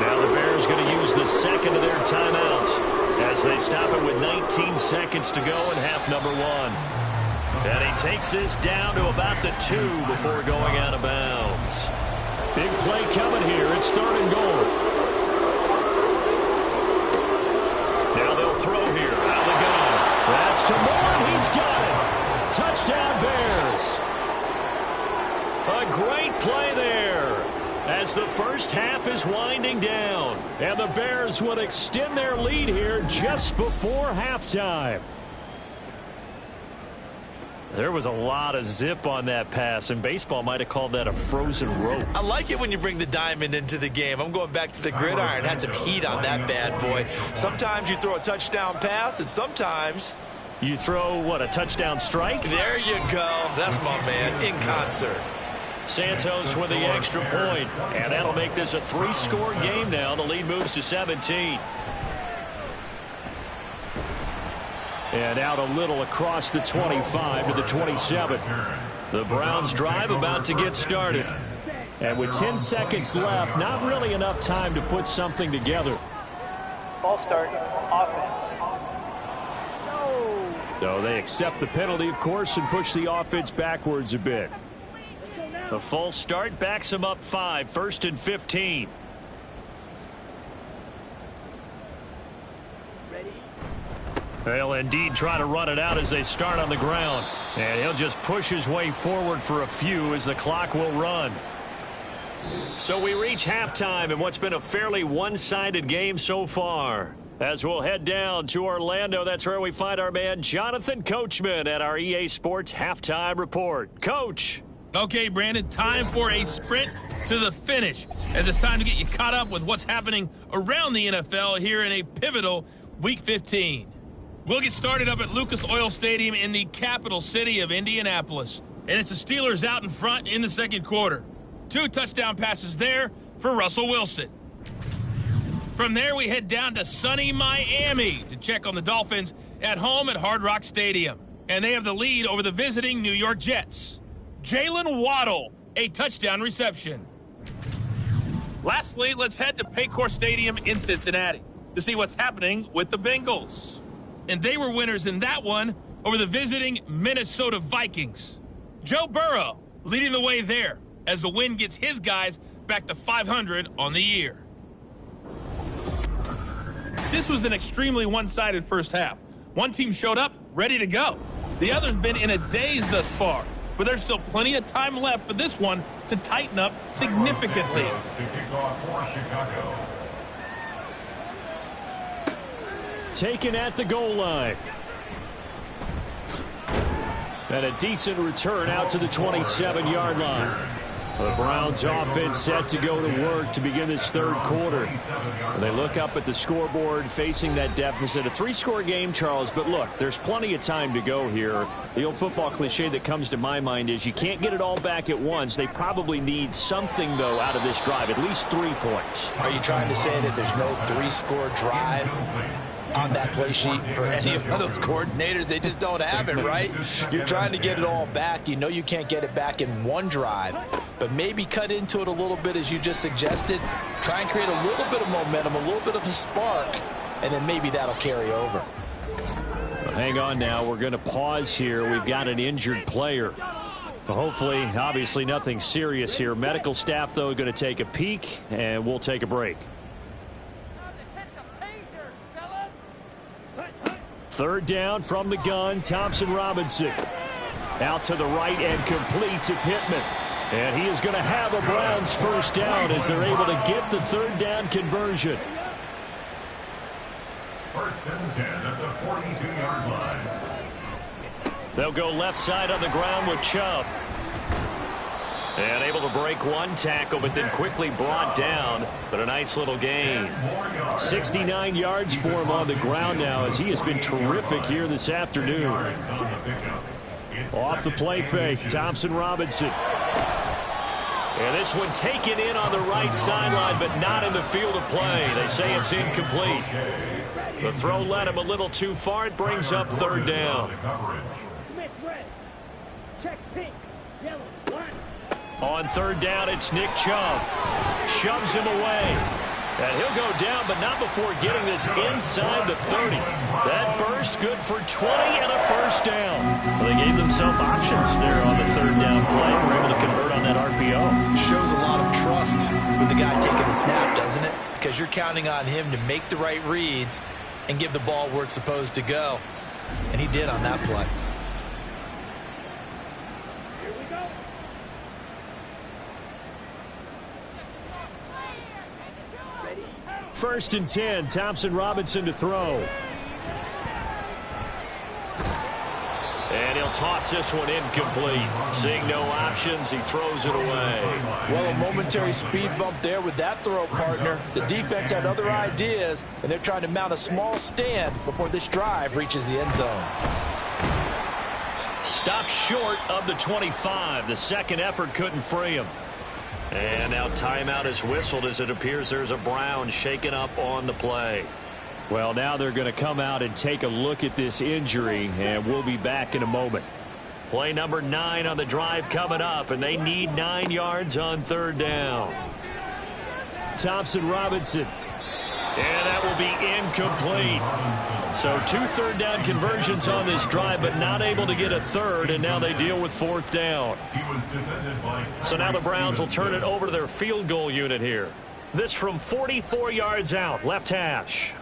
Now the Bears going to use the 2nd of their timeouts as they stop it with 19 seconds to go in half number 1. And he takes this down to about the 2 before going out of bounds. Big play coming here. It's 3rd and goal. Now they'll throw here. Out they go. That's to Moore. He's got it. Touchdown, Bears. A great play there as the first half is winding down. And the Bears would extend their lead here just before halftime. There was a lot of zip on that pass, and baseball might have called that a frozen rope. I like it when you bring the diamond into the game. I'm going back to the gridiron. Had some heat on that bad boy. Sometimes you throw a touchdown pass, and sometimes you throw, what, a touchdown strike? There you go. That's my man, in concert. Santos with the extra point, and that'll make this a 3-score game now. The lead moves to 17. And out a little across the 25 to the 27. The Browns drive about to get started. And with 10 seconds left, not really enough time to put something together. False start, offense. So they accept the penalty, of course, and push the offense backwards a bit. A false start backs him up 5, 1st and 15. They'll indeed try to run it out as they start on the ground. And he'll just push his way forward for a few as the clock will run. So we reach halftime in what's been a fairly one-sided game so far. As we'll head down to Orlando, that's where we find our man Jonathan Coachman at our EA Sports Halftime Report. Coach. Okay, Brandon, time for a sprint to the finish, as it's time to get you caught up with what's happening around the NFL here in a pivotal Week 15. We'll get started up at Lucas Oil Stadium in the capital city of Indianapolis. And it's the Steelers out in front in the second quarter. 2 touchdown passes there for Russell Wilson. From there, we head down to sunny Miami to check on the Dolphins at home at Hard Rock Stadium. And they have the lead over the visiting New York Jets. Jalen Waddle, a touchdown reception. Lastly, let's head to Paycor Stadium in Cincinnati to see what's happening with the Bengals. And they were winners in that one over the visiting Minnesota Vikings. Joe Burrow leading the way there as the win gets his guys back to 500 on the year. This was an extremely one-sided first half. One team showed up ready to go. The other's been in a daze thus far, but there's still plenty of time left for this one to tighten up significantly. Taken at the goal line. And a decent return out to the 27-yard line. The Browns offense set to go to work to begin this third quarter. They look up at the scoreboard facing that deficit. A 3-score game, Charles, but look, there's plenty of time to go here. The old football cliche that comes to my mind is you can't get it all back at once. They probably need something, though, out of this drive, at least 3 points. Are you trying to say that there's no 3-score drive on that play sheet for any of those coordinators? They just don't have it, right? You're trying to get it all back. You know you can't get it back in one drive, but maybe cut into it a little bit as you just suggested. Try and create a little bit of momentum, a little bit of a spark, and then maybe that'll carry over. Well, hang on now. We're going to pause here. We've got an injured player. Hopefully, obviously nothing serious here. Medical staff, though, going to take a peek, and we'll take a break. Third down from the gun, Thompson Robinson. Out to the right and complete to Pittman. And he is going to have a Browns first down as they're able to get the third down conversion. First and 10 at the 42-yard line. They'll go left side on the ground with Chubb. And able to break one tackle, but then quickly brought down. But a nice little gain. 69 yards for him on the ground now as he has been terrific here this afternoon. Off the play fake, Thompson Robinson. And this one taken in on the right sideline, but not in the field of play. They say it's incomplete. The throw led him a little too far. It brings up third down. On third down, it's Nick Chubb. Shoves him away. And he'll go down, but not before getting this inside the 30. That burst good for 20 and a first down. Well, they gave themselves options there on the third down play. We're able to convert on that RPO. Shows a lot of trust with the guy taking the snap, doesn't it? Because you're counting on him to make the right reads and give the ball where it's supposed to go. And he did on that play. First and 10, Thompson Robinson to throw. And he'll toss this one incomplete. Seeing no options, he throws it away. Well, a momentary speed bump there with that throw, partner. The defense had other ideas, and they're trying to mount a small stand before this drive reaches the end zone. Stopped short of the 25. The second effort couldn't free him. And now timeout is whistled as it appears there's a Brown shaken up on the play. Well, now they're going to come out and take a look at this injury, and we'll be back in a moment. Play number 9 on the drive coming up, and they need 9 yards on third down. Thompson Robinson. And that will be incomplete. So 2 third down conversions on this drive, but not able to get a third, and now they deal with fourth down. So now the Browns will turn it over to their field goal unit here. This from 44 yards out, left hash.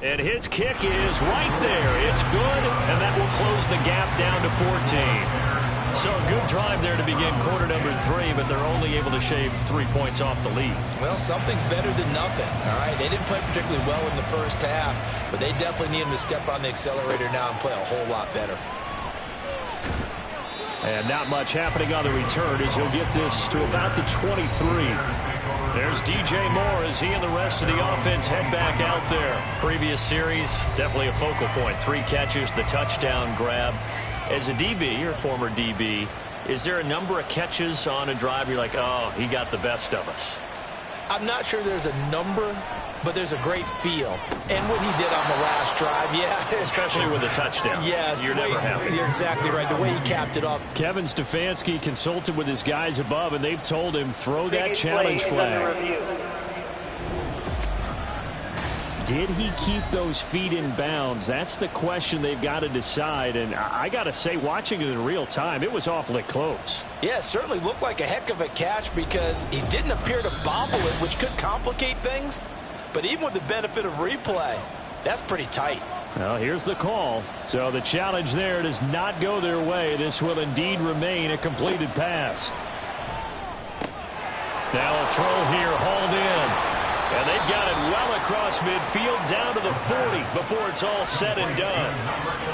And his kick is right there. It's good, and that will close the gap down to 14. So a good drive there to begin quarter number 3, but they're only able to shave 3 points off the lead. Well, something's better than nothing, all right? They didn't play particularly well in the first half, but they definitely need him to step on the accelerator now and play a whole lot better. And not much happening on the return as he'll get this to about the 23. There's DJ Moore as he and the rest of the offense head back out there. Previous series, definitely a focal point. 3 catches, the touchdown grab. As a DB, or former DB, is there a number of catches on a drive you're like, oh, he got the best of us? I'm not sure there's a number, but there's a great feel. And what he did on the last drive, yeah. Especially with a touchdown. Yes. You're never happy. You're exactly right. The way he capped it off. Kevin Stefanski consulted with his guys above, and they've told him throw that challenge flag. Did he keep those feet in bounds? That's the question they've got to decide. And I got to say, watching it in real time, it was awfully close. Yeah, it certainly looked like a heck of a catch because he didn't appear to bobble it, which could complicate things. But even with the benefit of replay, that's pretty tight. Well, here's the call. So the challenge there does not go their way. This will indeed remain a completed pass. Now a throw here, hauled in. And they've got it well across midfield down to the 40 before it's all said and done.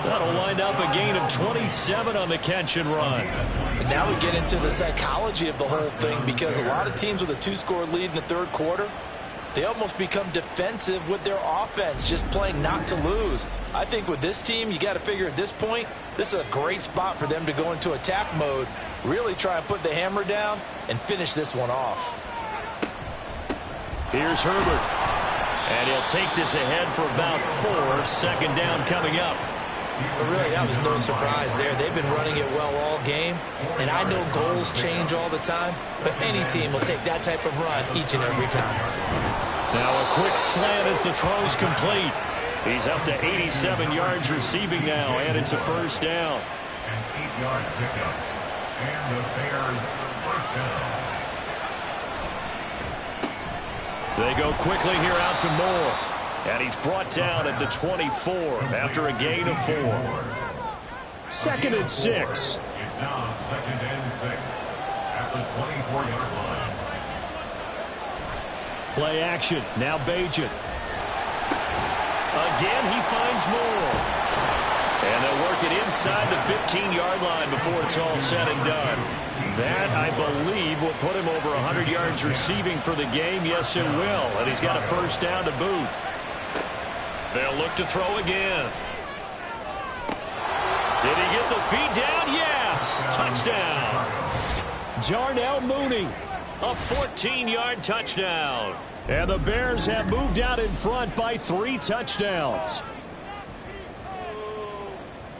That'll wind up a gain of 27 on the catch and run. And now we get into the psychology of the whole thing because a lot of teams with a 2-score lead in the third quarter, they almost become defensive with their offense, just playing not to lose. I think with this team, you got to figure at this point, this is a great spot for them to go into attack mode, really try and put the hammer down and finish this one off. Here's Herbert. And he'll take this ahead for about 4. Second down coming up. But really, that was no surprise there. They've been running it well all game. And I know goals change all the time, but any team will take that type of run each and every time. Now a quick slant as the throw's complete. He's up to 87 yards receiving now, and it's a first down. An 8-yard pickup. And the Bears first down. They go quickly here out to Moore. And he's brought down at the 24 after a gain of 4. 2nd and 6. It's now 2nd and 6 at the 24-yard line. Play action. Now Bajan. Again, he finds Moore. And they'll work it inside the 15-yard line before it's all said and done. That, I believe, will put him over 100 yards receiving for the game. Yes, it will. And he's got a first down to boot. They'll look to throw again. Did he get the feet down? Yes! Touchdown. Jarnell Mooney. A 14-yard touchdown. And the Bears have moved out in front by 3 touchdowns.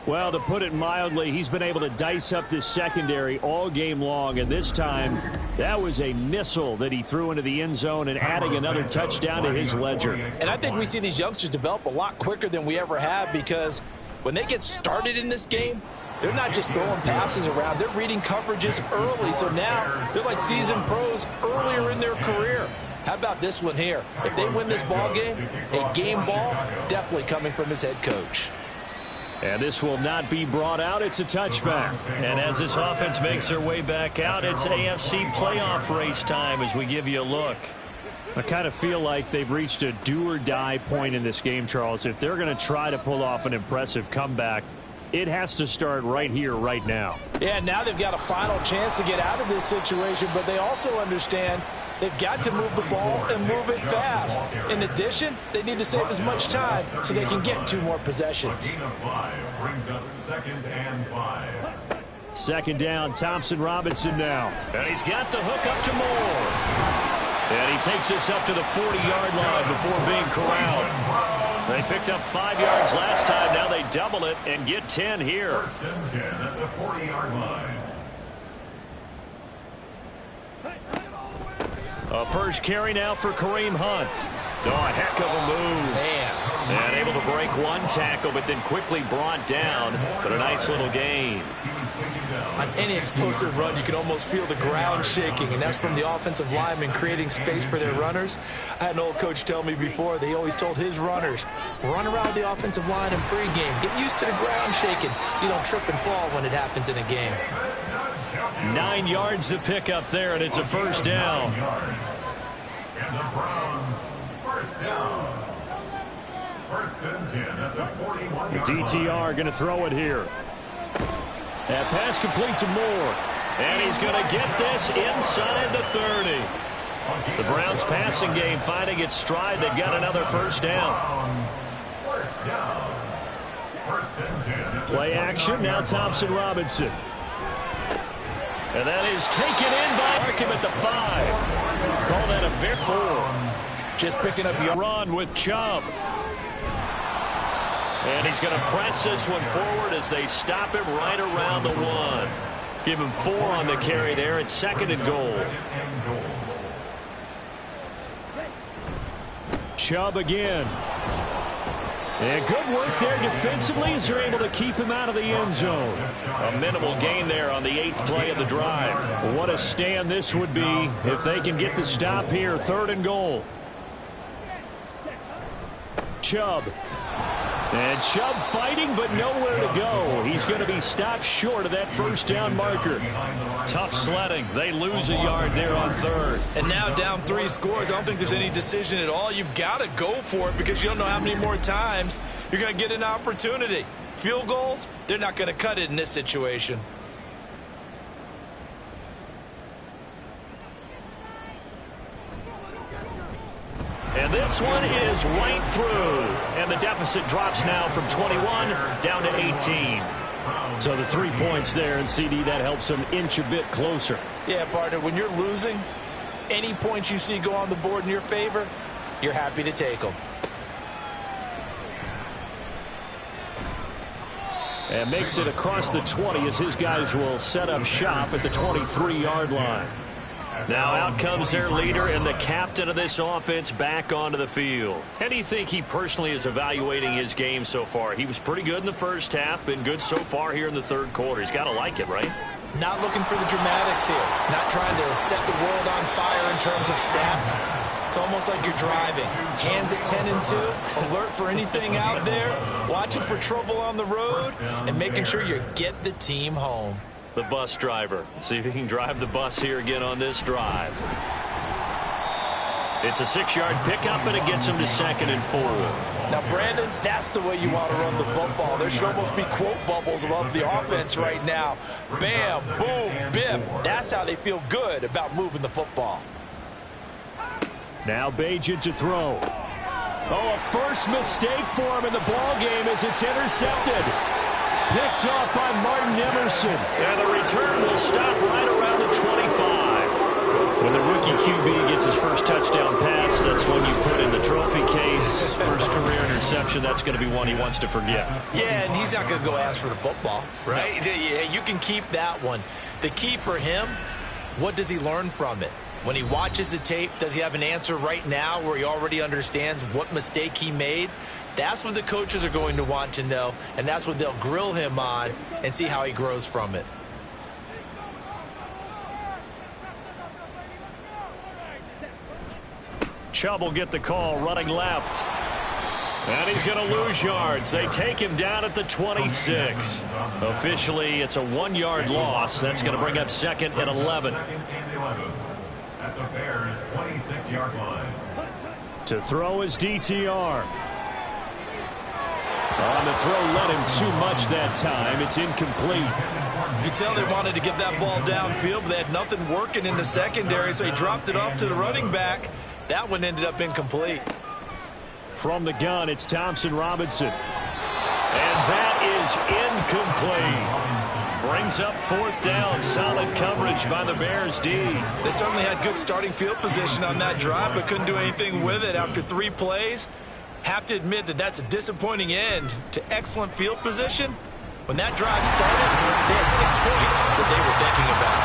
Well, to put it mildly, he's been able to dice up this secondary all game long, and this time that was a missile that he threw into the end zone and adding another touchdown to his ledger. And I think we see these youngsters develop a lot quicker than we ever have because when they get started in this game, they're not just throwing passes around. They're reading coverages early, so now they're like seasoned pros earlier in their career. How about this one here? If they win this ball game, a game ball definitely coming from his head coach. And this will not be brought out. It's a touchback. And as this offense makes their way back out, it's AFC playoff race time as we give you a look. I kind of feel like they've reached a do-or-die point in this game, Charles. If they're going to try to pull off an impressive comeback, it has to start right here, right now. Yeah, now they've got a final chance to get out of this situation, but they also understand they've got to move the ball and move it fast. In addition, they need to save as much time so they can get 2 more possessions. Brings up 2nd and 5. 2nd down, Thompson Robinson now. And he's got the hook up to Moore. And he takes this up to the 40-yard line before being corralled. They picked up 5 yards last time. Now they double it and get 10 here. 1st and 10 at the 40-yard line. A first carry now for Kareem Hunt. Oh, a heck of a move. Man. And able to break one tackle, but then quickly brought down. But a nice little gain. On any explosive run, you can almost feel the ground shaking, and that's from the offensive linemen creating space for their runners. I had an old coach tell me before, they always told his runners, run around the offensive line in pregame. Get used to the ground shaking so you don't trip and fall when it happens in a game. 9 yards to pick up there, and it's a first down. And the Browns, first down. First and 10 at the 41-yard line. DTR going to throw it here. That pass complete to Moore. And he's going to get this inside the 30. The Browns passing game finding its stride. They've got another first down. First down. First and 10. Play action, now Thompson Robinson. And that is taken in by Arkham at the 5. Call that a fair 4. Just picking up your Run with Chubb. And he's going to press this one forward as they stop him right around the 1. Give him 4 on the carry there. It's second and goal. Chubb again. And good work there defensively as they're able to keep him out of the end zone. A minimal gain there on the 8th play of the drive. What a stand this would be if they can get the stop here. Third and goal. Chubb. And Chubb fighting, but nowhere to go. He's going to be stopped short of that first down marker. Tough sledding. They lose a yard there on third. And now down 3 scores. I don't think there's any decision at all. You've got to go for it because you don't know how many more times you're going to get an opportunity. Field goals, they're not going to cut it in this situation. And this one is right through. And the deficit drops now from 21 down to 18. So the 3 points there, and CD, that helps them inch a bit closer. Yeah, partner, when you're losing, any points you see go on the board in your favor, you're happy to take them. And makes it across the 20 as his guys will set up shop at the 23-yard line. Now out comes their leader and the captain of this offense back onto the field. How do you think he personally is evaluating his game so far? He was pretty good in the first half, been good so far here in the third quarter. He's got to like it, right? Not looking for the dramatics here. Not trying to set the world on fire in terms of stats. It's almost like you're driving. Hands at 10 and 2, alert for anything out there, watching for trouble on the road, and making sure you get the team home. The bus driver. See if he can drive the bus here again on this drive. It's a 6-yard pickup, and it gets him to second and 4. Now, Brandon, that's the way you want to run the football. There should almost be quote bubbles above the offense right now. Bam, boom, biff. That's how they feel good about moving the football. Now Bajan to throw. Oh, a first mistake for him in the ball game as it's intercepted. Picked off by Martin Emerson. And the return will stop right around the 25. When the rookie QB gets his first touchdown pass, that's when you put in the trophy case. First career interception, that's going to be one he wants to forget. Yeah, and he's not going to go ask for the football, right? Yeah, you can keep that one. The key for him, what does he learn from it? When he watches the tape, does he have an answer right now where he already understands what mistake he made? That's what the coaches are going to want to know, and that's what they'll grill him on and see how he grows from it. Chubb will get the call running left. And he's going to lose yards. They take him down at the 26. Officially, it's a 1-yard loss. That's going to bring up second and 11. At the Bears' 26-yard line. To throw is DTR. On the throw, let him too much that time. It's incomplete. You could tell they wanted to get that ball downfield, but they had nothing working in the secondary, so he dropped it off to the running back. That one ended up incomplete. From the gun, it's Thompson Robinson. And that is incomplete. Brings up fourth down. Solid coverage by the Bears D. They certainly had good starting field position on that drive, but couldn't do anything with it after 3 plays. Have to admit that that's a disappointing end to excellent field position. When that drive started, they had 6 points that they were thinking about.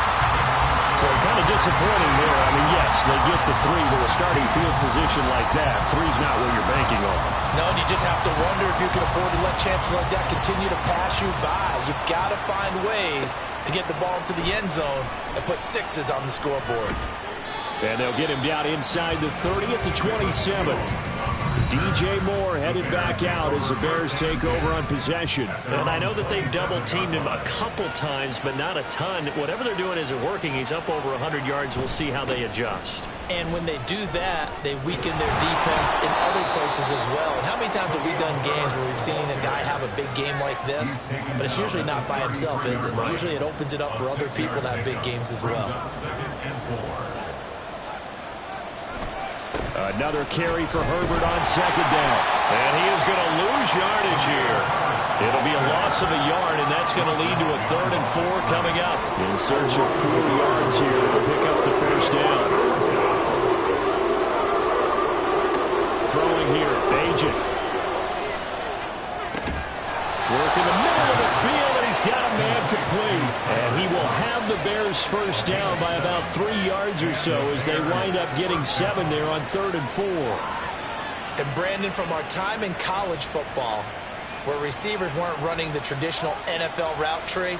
So kind of disappointing there. I mean, yes, they get the 3 with a starting field position like that. 3's not what you're banking on. No, and you just have to wonder if you can afford to let chances like that continue to pass you by. You've got to find ways to get the ball into the end zone and put 6s on the scoreboard. And they'll get him down inside the 30 at the 27. DJ Moore headed back out as the Bears take over on possession. And I know that they've double-teamed him a couple times, but not a ton. Whatever they're doing isn't working. He's up over 100 yards. We'll see how they adjust. And when they do that, they weaken their defense in other places as well. And how many times have we done games where we've seen a guy have a big game like this? But it's usually not by himself, is it? Usually it opens it up for other people to have big games as well. Another carry for Herbert on second down. And he is going to lose yardage here. It'll be a loss of a yard, and that's going to lead to a 3rd and 4 coming up. In search of 4 yards here to pick up the first down. Throwing here, Bajan. Work in the middle of the field, and he's got a man complete. And he will have the Bears first down by about 3 yards or so as they wind up getting 7 there on 3rd and 4. And Brandon, from our time in college football, where receivers weren't running the traditional NFL route tree,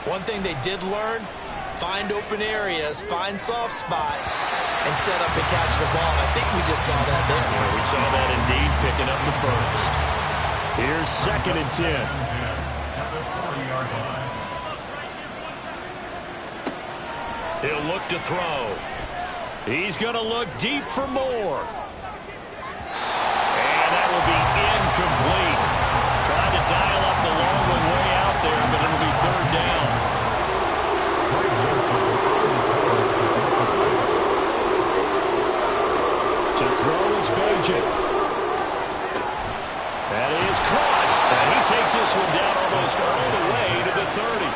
one thing they did learn, find open areas, find soft spots, and set up and catch the ball. And I think we just saw that there. Yeah, we saw that indeed, picking up the first. Here's 2nd and 10. He'll look to throw. He's going to look deep for more. And that will be incomplete. Trying to dial up the long one way out there, but it'll be 3rd down. To throw is Bajan. That is caught. And he takes this one down almost all the way to the 30.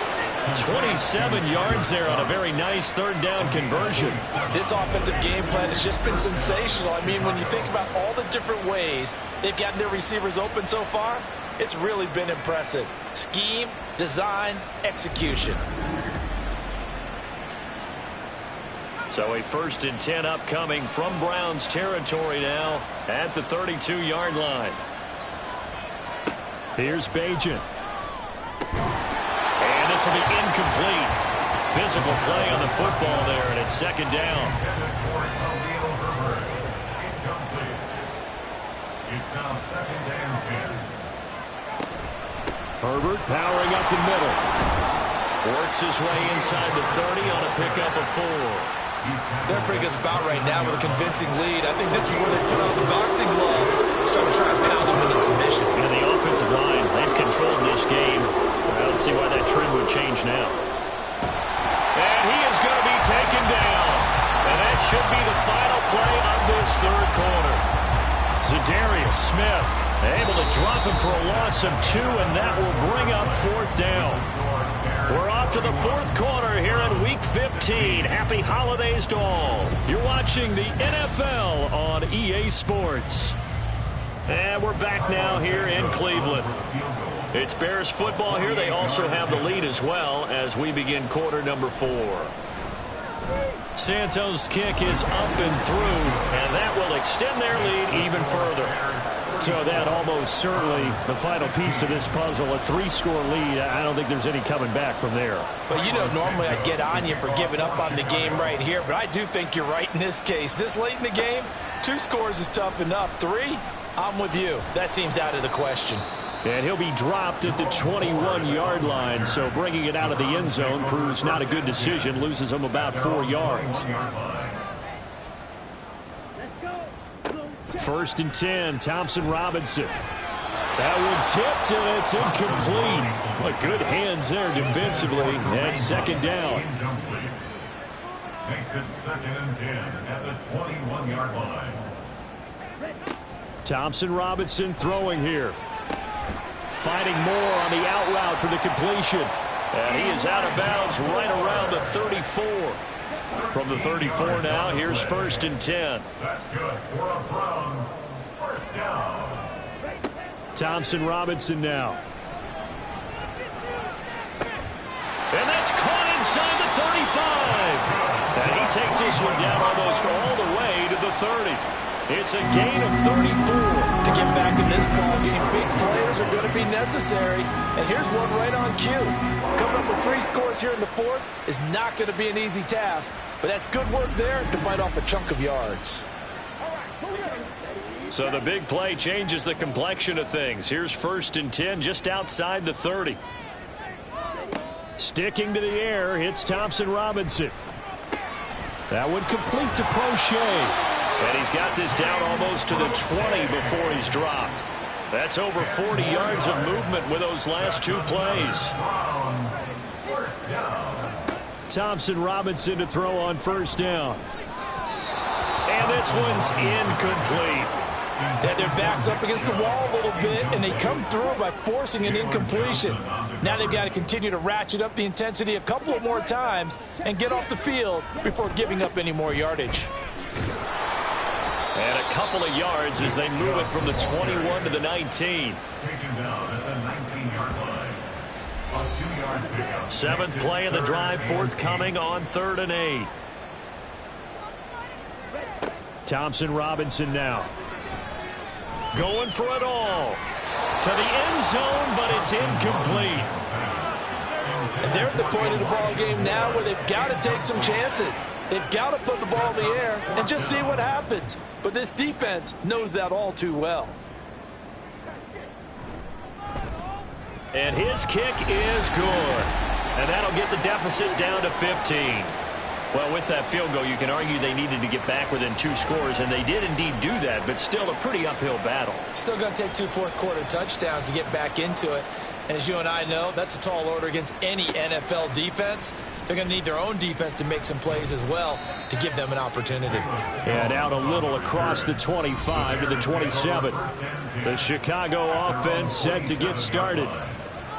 27 yards there on a very nice 3rd down conversion. This offensive game plan has just been sensational. I mean, when you think about all the different ways they've gotten their receivers open so far, it's really been impressive. Scheme, design, execution. So a 1st and 10 upcoming from Browns territory now at the 32-yard line. Here's Bajan. And this will be incomplete. Physical play on the football there, and it's 2nd down. It's now 2nd and 10. Herbert powering up the middle. Works his way inside the 30 on a pickup of 4. They're a pretty good spot right now with a convincing lead. I think this is where they put on the boxing gloves, start to try and pound them into submission. And the offensive line, they've controlled this game. I don't see why that trend would change now. And he is going to be taken down. And that should be the final play of this 3rd quarter. Za'Darius Smith able to drop him for a loss of 2, and that will bring up 4th down. We're off to the 4th quarter here in Week 15. Happy holidays to all. You're watching the NFL on EA Sports. And we're back now here in Cleveland. It's Bears football here. They also have the lead as well as we begin quarter number 4. Santos' kick is up and through, and that will extend their lead even further. So that almost certainly the final piece to this puzzle, a 3-score lead. I don't think there's any coming back from there. But, you know, normally I get on you for giving up on the game right here, but I do think you're right in this case. This late in the game, 2 scores is tough enough. 3, I'm with you. That seems out of the question. And he'll be dropped at the 21-yard line, so bringing it out of the end zone proves not a good decision, loses him about 4 yards. 1st and 10, Thompson Robinson. That one tipped, and it's incomplete. But good hands there defensively, and 2nd down. Makes it 2nd and 10 at the 21-yard line. Thompson Robinson throwing here. Finding more on the out route for the completion. And he is out of bounds right around the 34. From the 34 now, here's 1st and 10. That's good for a Browns 1st down. Thompson Robinson now. And that's caught inside the 35. takes this one down almost all the way to the 30. It's a gain of 34. To get back in this ball game, big players are going to be necessary. And here's one right on cue. Coming up with 3 scores here in the 4th is not going to be an easy task. But that's good work there to bite off a chunk of yards. So the big play changes the complexion of things. Here's 1st and 10 just outside the 30. Sticking to the air, it's Thompson Robinson. That one complete to Prochet. And he's got this down almost to the 20 before he's dropped. That's over 40 yards of movement with those last 2 plays. Thompson Robinson to throw on 1st down. And this one's incomplete. Yeah, their back's up against the wall a little bit, and they come through by forcing an incompletion. Now they've got to continue to ratchet up the intensity a couple of more times and get off the field before giving up any more yardage. And a couple of yards as they move it from the 21 to the 19. Taken down at the 19-yard line. A 2-yard pickup. 7th play of the drive, forthcoming on 3rd and 8. Thompson Robinson now. Going for it all. To the end zone, but it's incomplete. And they're at the point of the ball game now where they've got to take some chances. They've got to put the ball in the air and just see what happens. But this defense knows that all too well. And his kick is good. And that'll get the deficit down to 15. Well, with that field goal, you can argue they needed to get back within 2 scores, and they did indeed do that, but still a pretty uphill battle. Still going to take 2 fourth-quarter touchdowns to get back into it. And as you and I know, that's a tall order against any NFL defense. They're going to need their own defense to make some plays as well to give them an opportunity. And out a little across the 25 to the 27. The Chicago offense set to get started.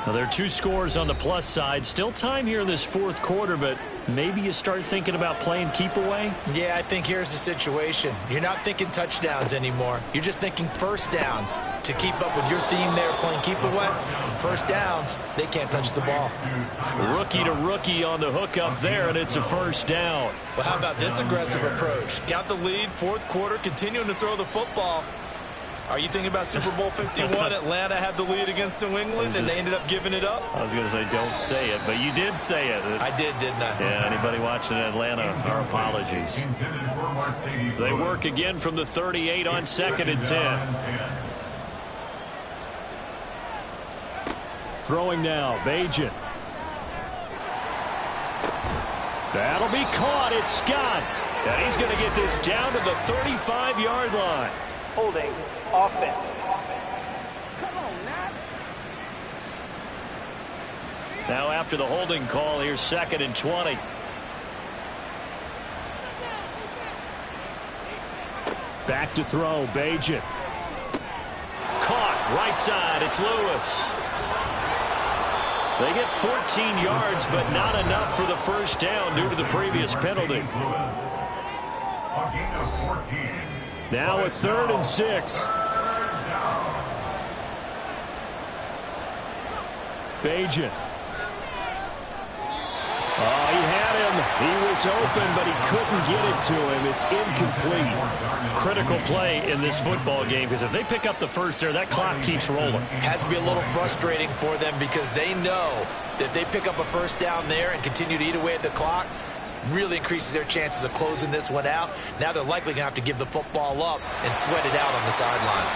Well, there are 2 scores on the plus side. Still time here in this 4th quarter, but maybe you start thinking about playing keep away? Yeah, I think here's the situation. You're not thinking touchdowns anymore. You're just thinking 1st downs. To keep up with your theme there, playing keep away, 1st downs, they can't touch the ball. Rookie to rookie on the hook up there, and it's a 1st down. Well, how about this aggressive approach? Got the lead, 4th quarter, continuing to throw the football. Are you thinking about Super Bowl 51? Atlanta had the lead against New England, and they ended up giving it up? I was going to say, don't say it, but you did say it. I did, didn't I? Yeah, anybody watching Atlanta, our apologies. They work again from the 38 on 2nd and 10. Throwing now, Bajan. That'll be caught. It's Scott. And he's going to get this down to the 35-yard line. Holding offense. Now after the holding call, here's 2nd and 20. Back to throw, Bajan. Caught, right side, it's Lewis. They get 14 yards, but not enough for the 1st down due to the previous penalty. Now a 3rd and 6. Bajan. Oh, he had him. He was open, but he couldn't get it to him. It's incomplete. Critical play in this football game, because if they pick up the 1st there, that clock keeps rolling. Has to be a little frustrating for them because they know that if they pick up a 1st down there and continue to eat away at the clock, really increases their chances of closing this one out. Now they're likely going to have to give the football up and sweat it out on the sideline.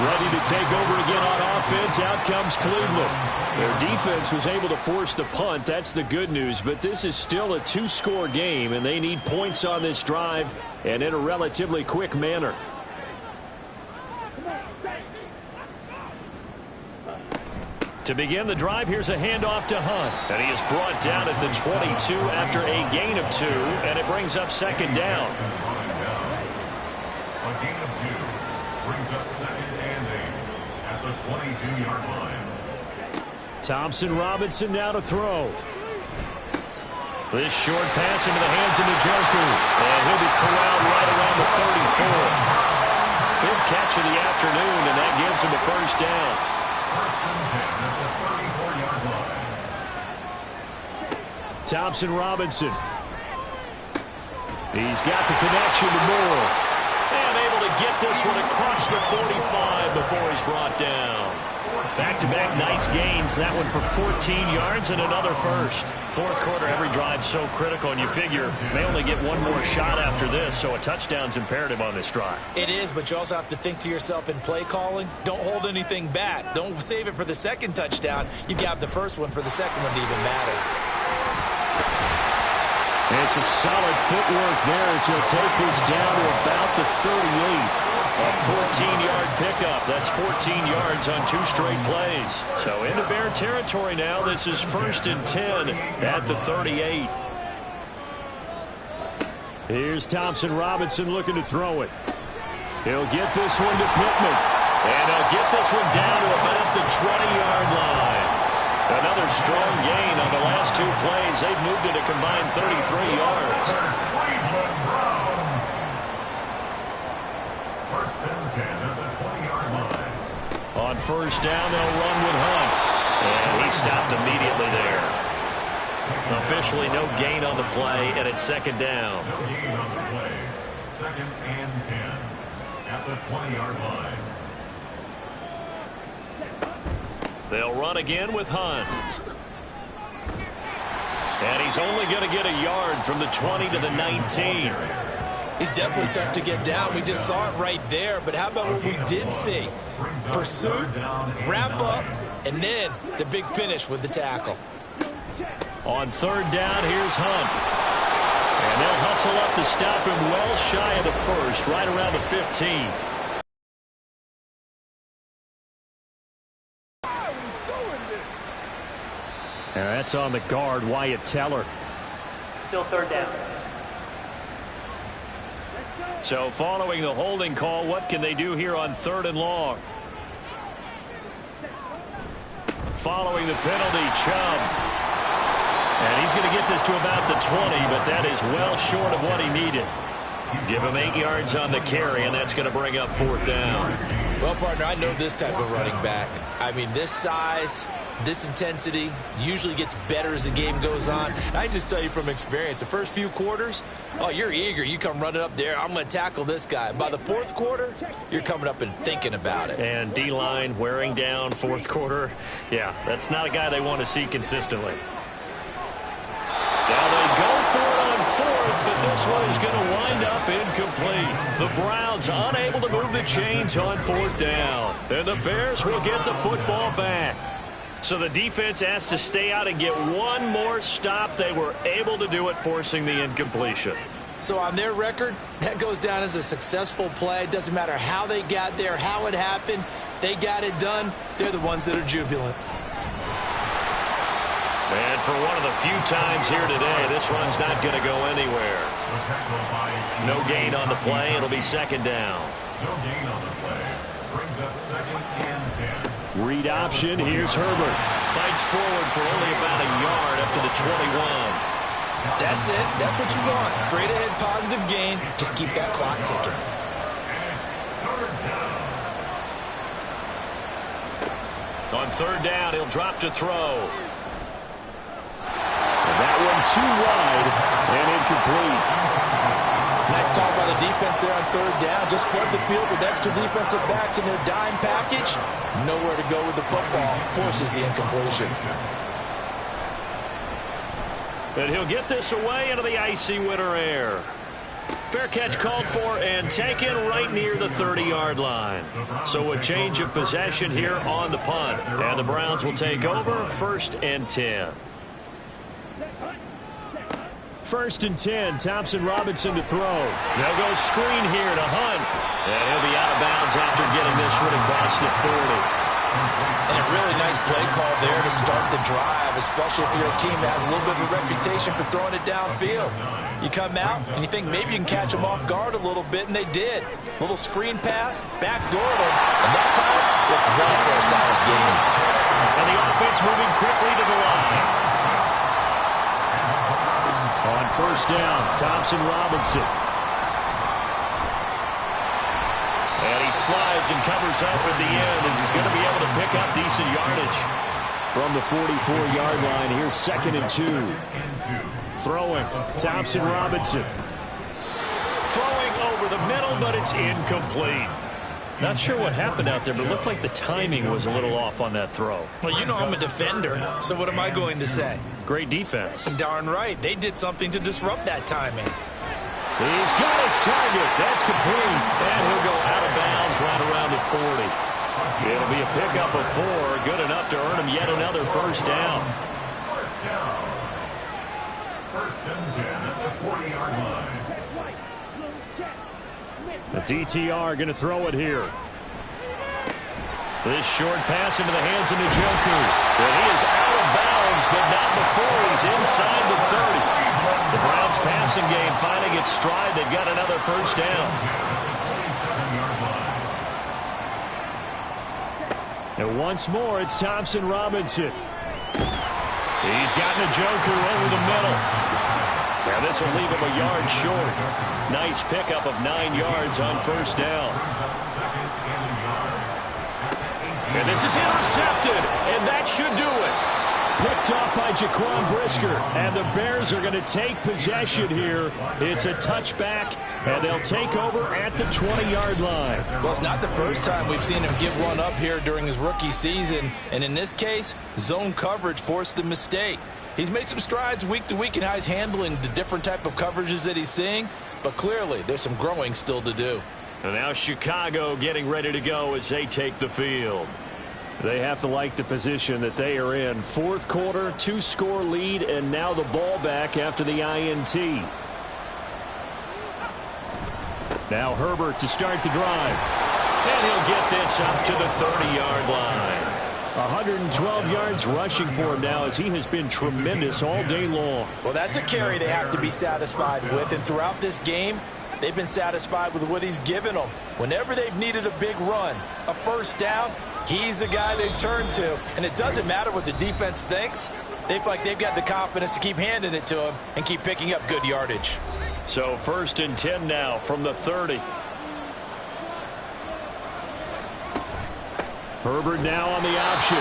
Ready to take over again on offense. Out comes Cleveland. Their defense was able to force the punt. That's the good news. But this is still a 2-score game, and they need points on this drive and in a relatively quick manner. To begin the drive, here's a handoff to Hunt. And he is brought down at the 22 after a gain of 2, and it brings up 2nd down. A gain of 2 brings up 2nd and 8 at the 22-yard line. Thompson Robinson now to throw. This short pass into the hands of Njoku. And he'll be corralled right around the 34. 5th catch of the afternoon, and that gives him a 1st down. 1st and 10 at the 34-yard line. Thompson Robinson. He's got the connection to Moore. And able to get this one across the 45 before he's brought down. Back-to-back nice gains. That one for 14 yards and another first. Fourth quarter, every drive so critical, and you figure they only get one more shot after this, so a touchdown's imperative on this drive. It is, but you also have to think to yourself in play calling, don't hold anything back. Don't save it for the second touchdown. You got the first one for the second one to even matter. And some solid footwork there as he'll take this down to about the 38. A 14-yard pickup. That's 14 yards on 2 straight plays. So into Bear territory now. This is 1st and 10 at the 38. Here's Thompson Robinson looking to throw it. He'll get this one to Pittman. And he'll get this one down to about the 20-yard line. Another strong gain on the last 2 plays. They've moved it a combined 33 yards. Cleveland Browns. 1st and 10 at the 20-yard line. On 1st down, they'll run with Hunt. And he stopped immediately there. Officially no gain on the play, and it's 2nd down. No gain on the play. 2nd and 10 at the 20-yard line. They'll run again with Hunt. And he's only going to get a yard from the 20 to the 19. He's definitely tough to get down. We just saw it right there. But how about what we did see? Pursuit, wrap up, and then the big finish with the tackle. On 3rd down, here's Hunt. And they'll hustle up to stop him well shy of the 1st, right around the 15. And that's on the guard, Wyatt Teller. Still 3rd down. So following the holding call, what can they do here on 3rd and long? Following the penalty, Chubb. And he's going to get this to about the 20, but that is well short of what he needed. Give him 8 yards on the carry, and that's going to bring up 4th down. Well, partner, I know this type of running back. I mean, this size, this intensity usually gets better as the game goes on. I just tell you from experience, the first few quarters, oh, you're eager. You come running up there, I'm going to tackle this guy. By the 4th quarter, you're coming up and thinking about it. And D-line wearing down 4th quarter. Yeah, that's not a guy they want to see consistently. Now they go for it on 4th, but this one is going to wind up incomplete. The Browns unable to move the chains on 4th down. And the Bears will get the football back. So the defense has to stay out and get one more stop. They were able to do it, forcing the incompletion. So on their record, that goes down as a successful play. It doesn't matter how they got there, how it happened. They got it done. They're the ones that are jubilant. And for one of the few times here today, this run's not going to go anywhere. No gain on the play. It'll be 2nd down. No gain on the play. Brings up 2nd and 10. Read option. Here's Herbert. Fights forward for only about a yard up to the 21. That's it. That's what you want. Straight ahead positive gain. Just keep that clock ticking. On 3rd down, he'll drop to throw. That one too wide and incomplete. Nice call by the defense there on 3rd down. Just flood the field with extra defensive backs in their dime package. Nowhere to go with the football. Forces the incompletion. But he'll get this away into the icy winter air. Fair catch called for and taken right near the 30-yard line. So a change of possession here on the punt. And the Browns will take over 1st and 10. 1st and 10. Thompson Robinson to throw. They'll go screen here to Hunt. And he'll be out of bounds after getting this one across the 40. And a really nice play call there to start the drive, especially if you're a team that has a little bit of a reputation for throwing it downfield. You come out and you think maybe you can catch them off guard a little bit, and they did. Little screen pass, backdoor them, and that time, look, run for a solid gain. And the offense moving quickly to the line. On 1st down, Thompson Robinson. And he slides and covers up at the end as he's going to be able to pick up decent yardage. From the 44-yard line, here's 2nd and 2. Throwing, Thompson Robinson. throw, but it's incomplete. Not sure what happened out there, but it looked like the timing was a little off on that throw. Well, you know I'm a defender, so what am I going to say? Great defense. Darn right. They did something to disrupt that timing. He's got his target. That's complete. And he'll go out of bounds right around the 40. It'll be a pickup of 4. Good enough to earn him yet another first down. First down. First and 10 at the 40-yard line. The DTR going to throw it here. This short pass into the hands of Njoku. But he is out of bounds, but not before he's inside the 30. The Browns passing game finding its stride. They've got another first down. And once more, it's Thompson Robinson. He's got Njoku over the middle. Now this will leave him a yard short. Nice pickup of 9 yards on first down. And this is intercepted, and that should do it. Picked off by Jaquan Brisker, and the Bears are going to take possession here. It's a touchback, and they'll take over at the 20-yard line. Well, it's not the first time we've seen him give one up here during his rookie season, and in this case, zone coverage forced the mistake. He's made some strides week to week in how he's handling the different type of coverages that he's seeing, but clearly there's some growing still to do. And now Chicago getting ready to go as they take the field. They have to like the position that they are in. Fourth quarter, 2-score lead, and now the ball back after the INT. Now Herbert to start the drive. And he'll get this up to the 30-yard line. 112 yards rushing for him now as he has been tremendous all day long. Well, that's a carry they have to be satisfied with, and throughout this game, they've been satisfied with what he's given them. Whenever they've needed a big run, a first down, he's the guy they've turned to. And it doesn't matter what the defense thinks. They feel like they've got the confidence to keep handing it to him and keep picking up good yardage. So first and 10 now from the 30. Herbert now on the option.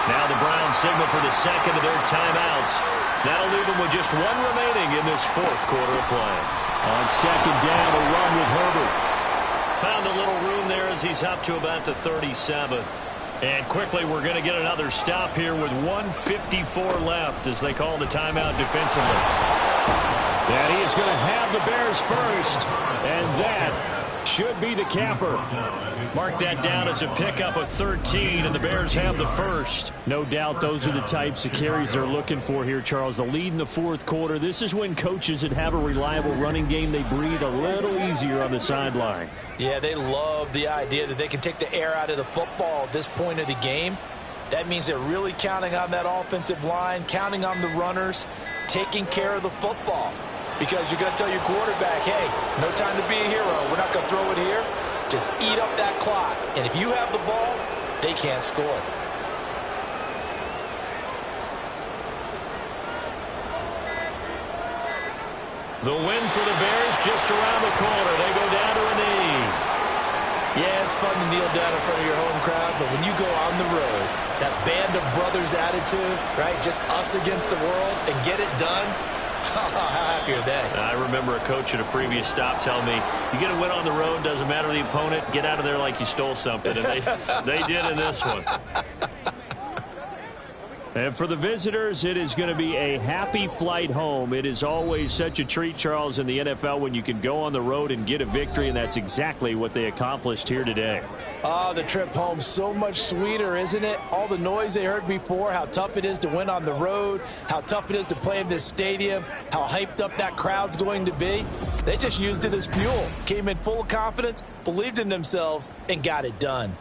Now the Browns signal for the second of their timeouts. That'll leave them with just one remaining in this fourth quarter of play. On second down, a run with Herbert. Found a little room there as he's up to about the 37. And quickly we're going to get another stop here with 1:54 left as they call the timeout defensively. And he is going to have the Bears first. And that should be the capper. Mark that down as a pickup of 13, and the Bears have the first. No doubt those are the types of carries they're looking for here, Charles. The lead in the fourth quarter. This is when coaches that have a reliable running game, they breathe a little easier on the sideline. Yeah, they love the idea that they can take the air out of the football at this point of the game. That means they're really counting on that offensive line, counting on the runners, taking care of the football. Because you're going to tell your quarterback, hey, no time to be a hero. We're not going to throw it here. Just eat up that clock. And if you have the ball, they can't score. The win for the Bears just around the corner. They go down to a knee. Yeah, it's fun to kneel down in front of your home crowd, but when you go on the road, that band of brothers attitude, right, just us against the world, and get it done, how happy are they? I remember a coach at a previous stop telling me, you get a win on the road, doesn't matter the opponent, get out of there like you stole something. And they did in this one. And for the visitors, it is going to be a happy flight home. It is always such a treat, Charles, in the NFL when you can go on the road and get a victory, and that's exactly what they accomplished here today. Oh, the trip home so much sweeter, isn't it? All the noise they heard before, how tough it is to win on the road, how tough it is to play in this stadium, how hyped up that crowd's going to be. They just used it as fuel, came in full of confidence, believed in themselves, and got it done.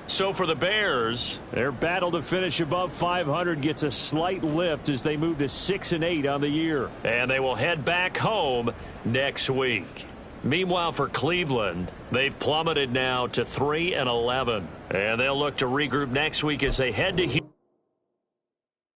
So for the Bears, their battle to finish above 500 gets a slight lift as they move to 6-8 on the year. And they will head back home next week. Meanwhile, for Cleveland, they've plummeted now to 3-11. And they'll look to regroup next week as they head to Houston.